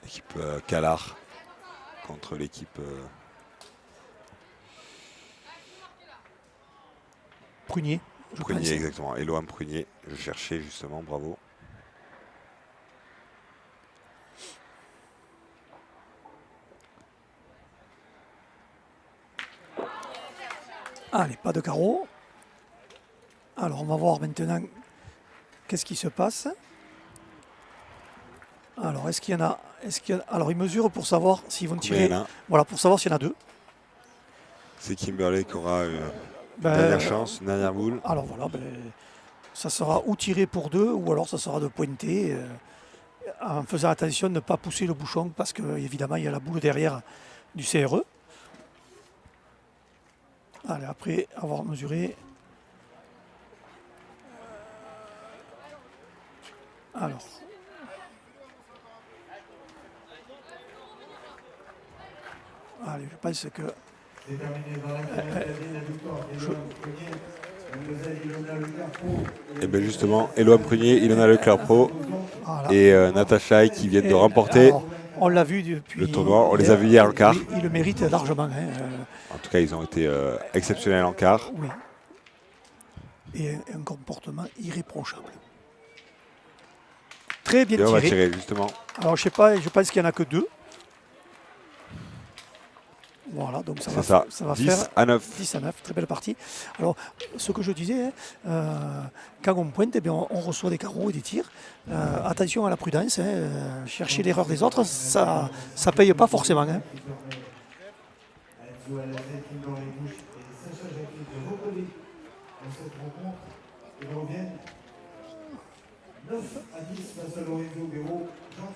L'équipe Calard contre l'équipe Prunier. je Prunier, pense. exactement. Eloham Prunier, je cherchais justement, bravo. Allez, pas de carreau. Alors, on va voir maintenant qu'est-ce qui se passe. Alors, est-ce qu'il y en a, alors, ils mesurent pour savoir s'ils vont tirer. Ben, là, Voilà, pour savoir s'il y en a 2. c'est Kimberley qui aura une Ben, dernière chance, une dernière boule. Alors voilà, ben, ça sera ou tiré pour 2 ou alors ça sera de pointer en faisant attention de ne pas pousser le bouchon parce que évidemment il y a la boule derrière du CRE. Allez, après avoir mesuré. Alors. Allez, je pense que. Déterminé dans la victoire. Et bien justement, Eloham Prunier, Ilona Leclerc Pro Voilà. et Natacha qui viennent de remporter Alors, on l'a vu depuis le tournoi. On les a vus hier en quart. Il le mérite largement. Hein, En tout cas, ils ont été exceptionnels en quart. oui. Et un comportement irréprochable. Très bien Et on va tiré. tirer justement. Alors je sais pas, je pense qu'il n'y en a que 2. Voilà, donc C'est ça va 10 faire à 9. 10 à 9, très belle partie. Alors, ce que je disais, quand on pointe, eh bien, on reçoit des carreaux et des tirs. Attention à la prudence, hein, chercher l'erreur des autres, ça ne paye pas forcément. Hein.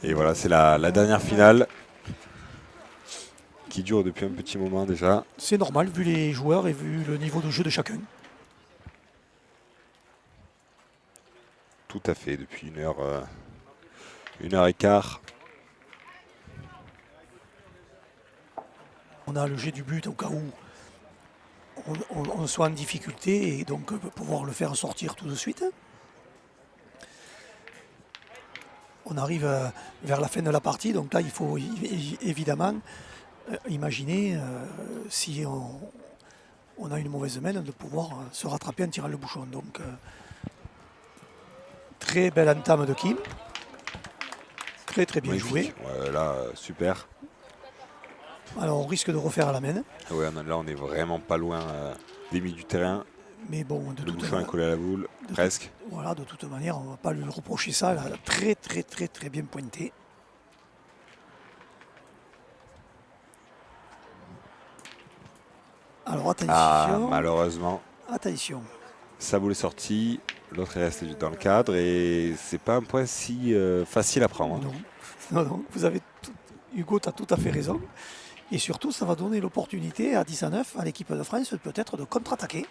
Et voilà, c'est la dernière finale qui dure depuis un petit moment déjà. C'est normal, vu les joueurs et vu le niveau de jeu de chacun. Tout à fait, depuis 1h15. On a le jet du but au cas où on soit en difficulté et donc pouvoir le faire sortir tout de suite. On arrive vers la fin de la partie, donc là il faut évidemment imaginer si on a une mauvaise main de pouvoir se rattraper en tirant le bouchon. Donc très belle entame de Kim, très très bien joué. Magnifique. Ouais, là, super. Alors on risque de refaire à la main, Ouais, là, on est vraiment pas loin des milieux du terrain. mais bon, Le bouchon est collé à la boule, presque. Voilà, de toute manière, on ne va pas lui reprocher ça. Elle a très très très très bien pointé. Alors attention. Ah, malheureusement, Attention. sa boule est sortie. L'autre est resté dans le cadre et c'est pas un point si facile à prendre. Hein. Non, non, vous avez Hugo, tu as tout à fait raison. Et surtout, ça va donner l'opportunité à 10-9 à l'équipe de France peut-être de contre-attaquer.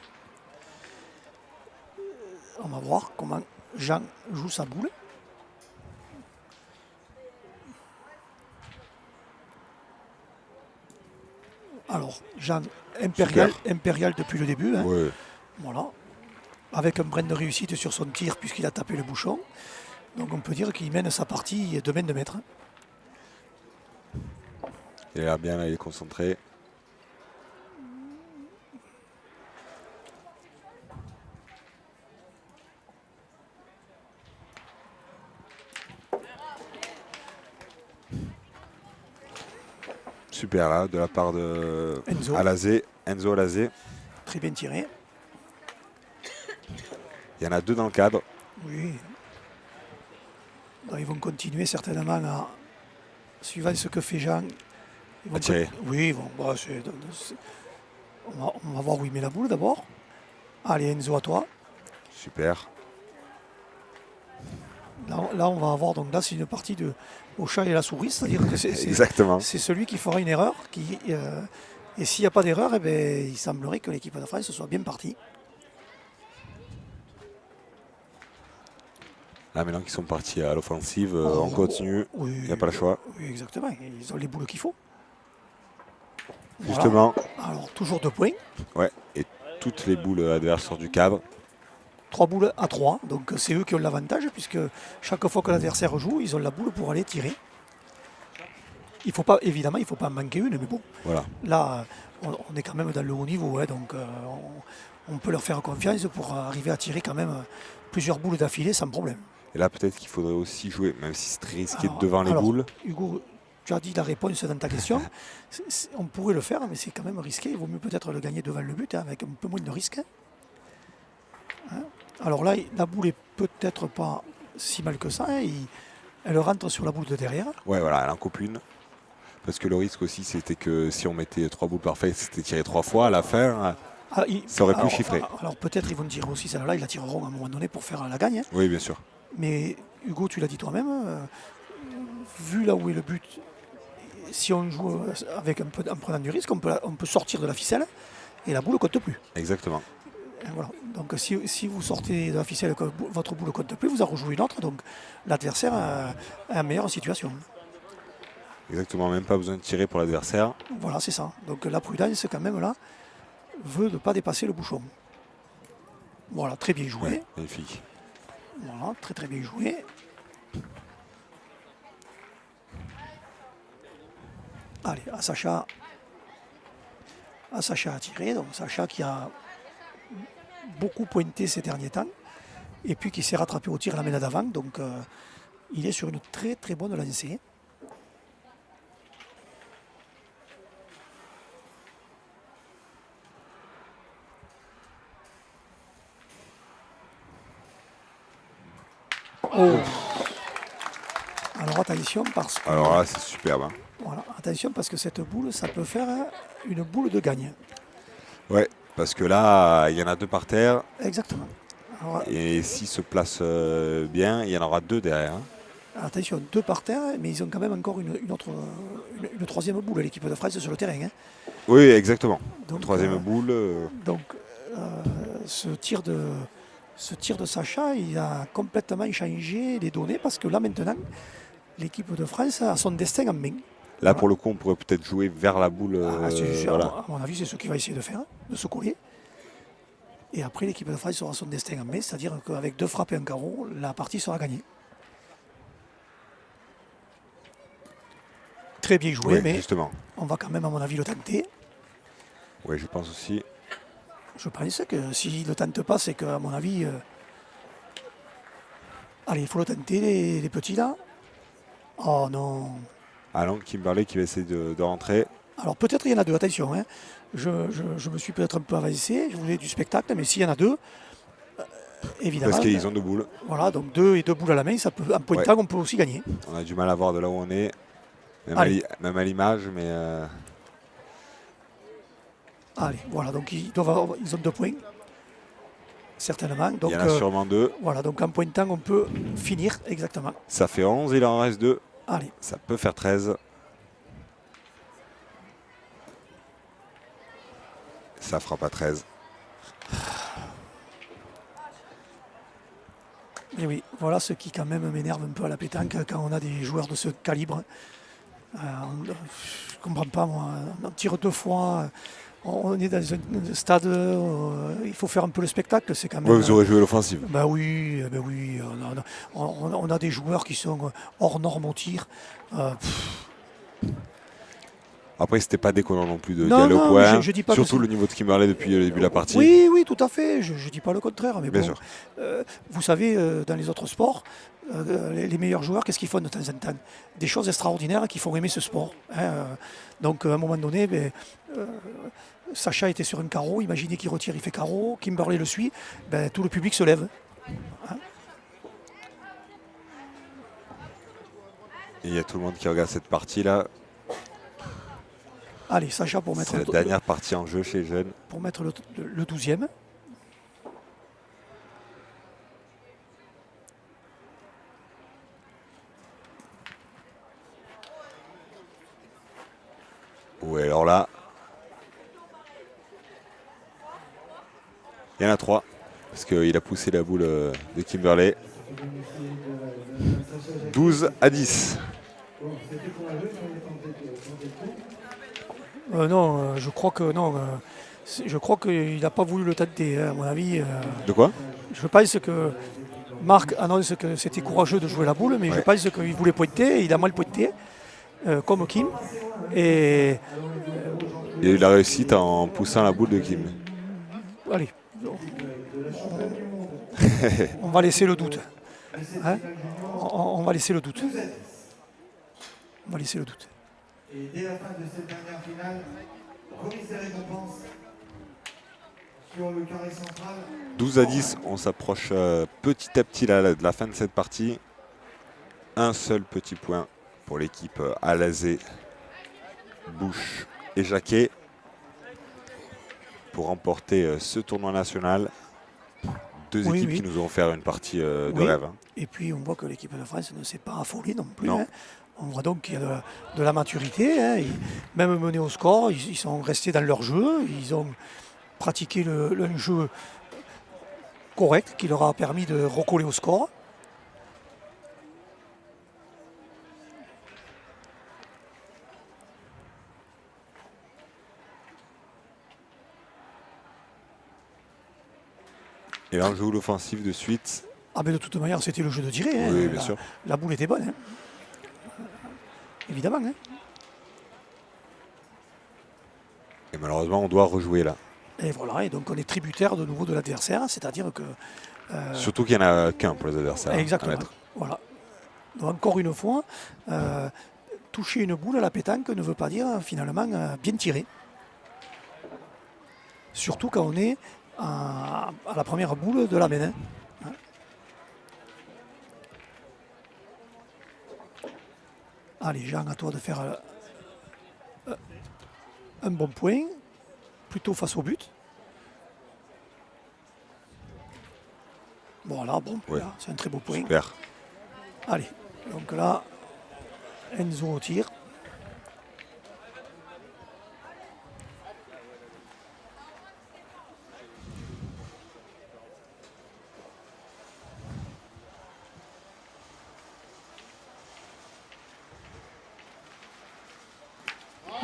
On va voir comment Jean joue sa boule. Alors, Jean, impérial depuis le début. Hein. Ouais. Voilà. Avec un brin de réussite sur son tir puisqu'il a tapé le bouchon. Donc on peut dire qu'il mène sa partie de main de maître. Il a l'air bien, là, il est concentré. Super là, de la part de Enzo. Enzo Alazé. Très bien tiré. Il y en a 2 dans le cadre. Oui. Donc, ils vont continuer certainement à, suivant ce que fait Jean. Ils vont À tirer. Oui, bon, bah, on va voir où il met la boule d'abord. Allez Enzo, à toi. Super. Là, on va avoir, donc là c'est une partie de au chat et la souris, c'est-à-dire que Exactement. c'est celui qui fera une erreur. Et s'il n'y a pas d'erreur, eh ben, il semblerait que l'équipe de France soit bien partie. Là maintenant qu'ils sont partis à l'offensive, on continue. Oui, Il n'y a pas le choix. Oui, exactement. Ils ont les boules qu'il faut. Voilà. Justement. Alors, toujours 2 points. Ouais. Et toutes les boules adverses sortent du cadre. 3 boules à 3. Donc, c'est eux qui ont l'avantage, puisque chaque fois que l'adversaire joue, ils ont la boule pour aller tirer. Évidemment, il ne faut pas en manquer une, mais bon. Voilà. Là, on est quand même dans le haut niveau, hein, donc on peut leur faire confiance pour arriver à tirer quand même plusieurs boules d'affilée sans problème. Et là peut-être qu'il faudrait aussi jouer, même si c'est très risqué Alors, devant les boules. Hugo, tu as dit la réponse dans ta question. On pourrait le faire, mais c'est quand même risqué. Il vaut mieux peut-être le gagner devant le but, hein, avec un peu moins de risque. Hein. Alors là, la boule est peut-être pas si mal que ça. Hein, elle rentre sur la boule de derrière. Ouais, voilà, elle en coupe une. Parce que le risque aussi, c'était que si on mettait 3 boules parfaites, c'était tiré 3 fois à la fin. Ça aurait pu chiffrer. Alors peut-être ils vont tirer aussi celle-là, ils la tireront à un moment donné pour faire la gagne. Hein. Oui, bien sûr. Mais Hugo, tu l'as dit toi-même, vu là où est le but, si on joue avec en prenant du risque, on peut sortir de la ficelle et la boule ne compte plus. Exactement. Et voilà. Donc si vous sortez de la ficelle et que votre boule ne compte plus, vous en rejouez une autre, donc l'adversaire est en meilleure situation. Exactement, même pas besoin de tirer pour l'adversaire. Voilà, c'est ça. Donc la prudence, quand même, là, veut ne pas dépasser le bouchon. Voilà, très bien joué. Ouais, magnifique. Voilà, très très bien joué. Allez, à Sacha à tirer. Donc Sacha qui a beaucoup pointé ces derniers temps. Et puis qui s'est rattrapé au tir la main d'avant. Donc il est sur une très très bonne lancée. Oh. Alors attention parce que. Alors là, c'est superbe. Hein. Voilà, attention parce que cette boule, ça peut faire une boule de gagne. Ouais, parce que là, il y en a 2 par terre. Exactement. Alors, Et s'ils se placent bien, il y en aura 2 derrière. Hein. attention, 2 par terre, mais ils ont quand même encore une troisième boule à l'équipe de France sur le terrain. Hein. Oui, exactement. Donc, Troisième boule. Donc, ce tir ce tir de Sacha, il a complètement changé les données parce que là maintenant, l'équipe de France a son destin en main. Là, pour le coup, on pourrait peut-être jouer vers la boule. Voilà. À mon avis, c'est ce qu'il va essayer de faire, de se coller. Et après, l'équipe de France aura son destin en main, c'est-à-dire qu'avec 2 frappes et un carreau, la partie sera gagnée. Très bien joué, Oui, mais justement. on va quand même, à mon avis, le tenter. Oui, je pense aussi. Je pense que s'il ne le tente pas, c'est qu'à mon avis... Allez, il faut le tenter, les petits là. Oh non. Allons, Kimberley qui va essayer de rentrer. Alors peut-être il y en a 2, attention. Hein. Je me suis peut-être un peu avancé, je voulais du spectacle, mais s'il y en a 2, évidemment. Parce qu'ils ont 2 boules. Voilà, donc 2 et 2 boules à la main, ça peut, en point de temps, on peut aussi gagner. On a du mal à voir de là où on est. Même à l'image, mais... Allez, voilà, donc ils ont 2 points. Certainement. Donc, il y en a sûrement 2. Voilà, donc en point de temps, on peut finir exactement. Ça fait 11, il en reste 2. Allez. Ça peut faire 13. Ça fera pas 13. Et oui, voilà ce qui quand même m'énerve un peu à la pétanque quand on a des joueurs de ce calibre. Je ne comprends pas, moi. On tire 2 fois. On est dans un stade, il faut faire un peu le spectacle, c'est quand même... Ouais, vous aurez joué l'offensive. Ben oui, on a des joueurs qui sont hors normes au tir. Après, c'était pas déconnant non plus d'y Non, aller au non, point. je dis pas que Surtout c'est- le niveau de Kimberley depuis le début de la partie. Oui, oui, tout à fait, je ne dis pas le contraire. Mais Bien bon, sûr. vous savez, dans les autres sports, les meilleurs joueurs, qu'est-ce qu'ils font de temps en temps? Des choses extraordinaires qui font aimer ce sport. Hein. Donc, à un moment donné, Sacha était sur un carreau, imaginez qu'il retire, il fait carreau, Kimberley le suit, tout le public se lève. Hein. Et il y a tout le monde qui regarde cette partie-là. Allez, Sacha pour mettre, C'est la dernière partie en jeu chez les jeunes. pour mettre le 12e. Ouais, alors là, il y en a 3. Parce qu'il a poussé la boule de Kimberley. 12-10. Non, je crois que non. Je crois qu'il n'a pas voulu le tenter, hein, à mon avis. De quoi? Je pense que Marc annonce que c'était courageux de jouer la boule, mais je Ouais. pense qu'il voulait pointer, il a mal pointé, comme Kim. Et Il a eu la réussite en poussant la boule de Kim. allez, on va laisser le doute. Hein. On va laisser le doute. On va laisser le doute. Et dès la fin de cette dernière finale, remise des récompenses sur le carré central. 12-10, on s'approche petit à petit là, de la fin de cette partie. Un seul petit point pour l'équipe Alazé, Bouche et Jacquet pour remporter ce tournoi national. Deux Oui, équipes oui. qui nous ont offert une partie de Oui. rêve. Hein. Et puis on voit que l'équipe de France ne s'est pas affolée non plus. Non. Hein. On voit donc qu'il y a de la maturité. Hein. Même menés au score, ils sont restés dans leur jeu. Ils ont pratiqué un jeu correct qui leur a permis de recoller au score. Et là, on joue l'offensive de suite. Ah mais de toute manière, c'était le jeu de tirer. Hein. Oui, bien sûr. La boule était bonne. Hein. Évidemment. Hein. Et malheureusement, on doit rejouer là. Et voilà, et donc on est tributaire de nouveau de l'adversaire, c'est-à-dire que... Surtout qu'il n'y en a qu'un pour les adversaires. à exactement. mettre. Voilà. Donc encore une fois, toucher une boule à la pétanque ne veut pas dire finalement bien tirer. Surtout quand on est à la première boule de la main. Hein. Allez, Jean, à toi de faire un bon point, plutôt face au but. Voilà, bon, Ouais. là, c'est un très beau point. Super. Allez, donc là, Enzo au tir.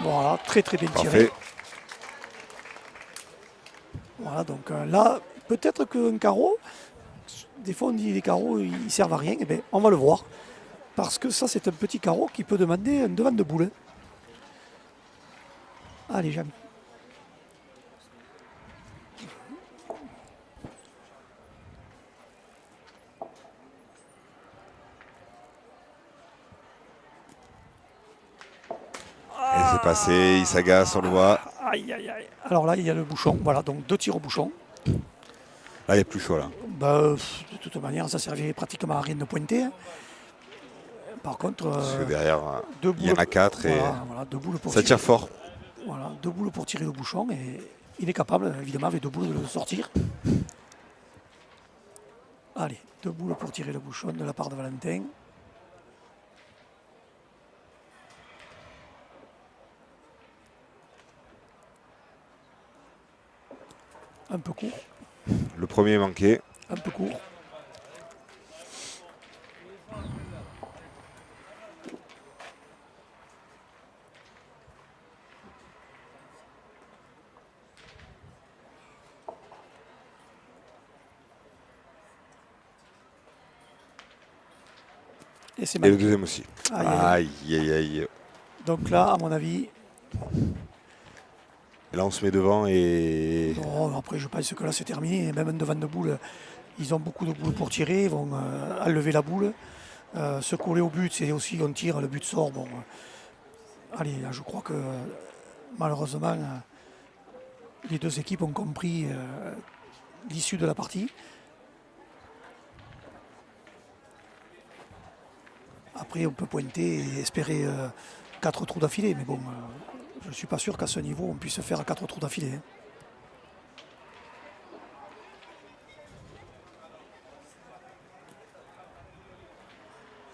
Voilà, très très bien tiré. Parfait. Voilà, donc là, peut-être qu'un carreau, des fois on dit les carreaux ils servent à rien, et bien on va le voir. Parce que ça c'est un petit carreau qui peut demander un devant de boule. Allez, Jamy. Et c'est passé, il s'agace, on le voit. Aïe, aïe, aïe. Alors là, il y a le bouchon. Voilà, donc 2 tirs au bouchon. Là, il est plus chaud, là. Bah, de toute manière, ça servait pratiquement à rien de pointer. Par contre, Parce que derrière, 2 il y en a 4 et voilà, 2 boules pour ça tirer. tire fort. Voilà, 2 boules pour tirer le bouchon et il est capable, évidemment, avec 2 boules de le sortir. Allez, 2 boules pour tirer le bouchon de la part de Valentin. Un peu court, Le premier manqué. un peu court. Et c'est Et le manqué. deuxième aussi. Aïe, aïe, Aïe, aïe, aïe. Donc là, à mon avis, Et là, on se met devant et non, après je pense que là c'est terminé. Même un devant de boule, ils ont beaucoup de boules pour tirer, ils vont enlever la boule. Se coller au but, c'est aussi on tire, le but sort. Bon, allez, là je crois que malheureusement les deux équipes ont compris l'issue de la partie. Après on peut pointer et espérer 4 trous d'affilée, mais bon, je ne suis pas sûr qu'à ce niveau on puisse faire 4 trous d'affilée. Hein.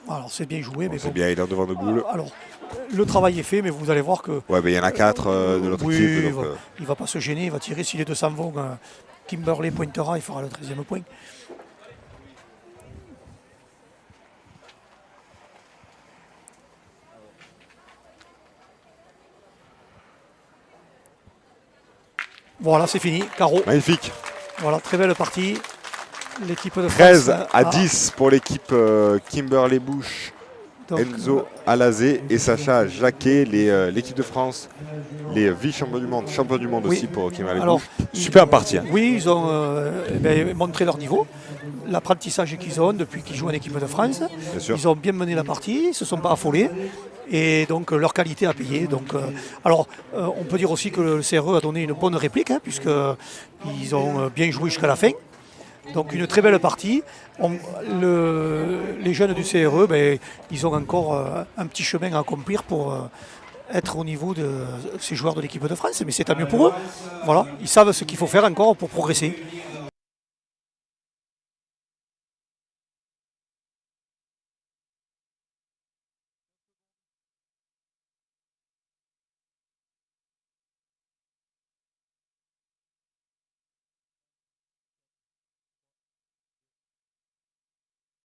Alors c'est bien joué, mais c'est bon. bien, il est en devant de boule. Alors, le travail est fait, mais vous allez voir que Ouais, mais il y en a 4 de l'autre oui, équipe. Donc, il va pas se gêner, il va tirer. Si les deux s'en vont, Kimberley pointera, il fera le 13e point. Voilà, c'est fini. Carreau. magnifique. Voilà, très belle partie. L'équipe de France 13 à a- 10 pour l'équipe Kimberley Bush, donc, Enzo Alazé et Sacha Jacquet, l'équipe de France, les vice-champions du monde, champions du monde Oui. aussi pour Kimberley Alors, Bush. Super partie. Hein. Oui, ils ont montré leur niveau, l'apprentissage qu'ils ont depuis qu'ils jouent en équipe de France. Bien sûr. Ils ont bien mené la partie, ils ne se sont pas affolés. Et donc leur qualité a payé. Donc, on peut dire aussi que le CRE a donné une bonne réplique, hein, puisqu'ils ont bien joué jusqu'à la fin. Donc une très belle partie. Les jeunes du CRE, ils ont encore un petit chemin à accomplir pour être au niveau de ces joueurs de l'équipe de France. Mais c'est tant mieux pour eux. Voilà, ils savent ce qu'il faut faire encore pour progresser.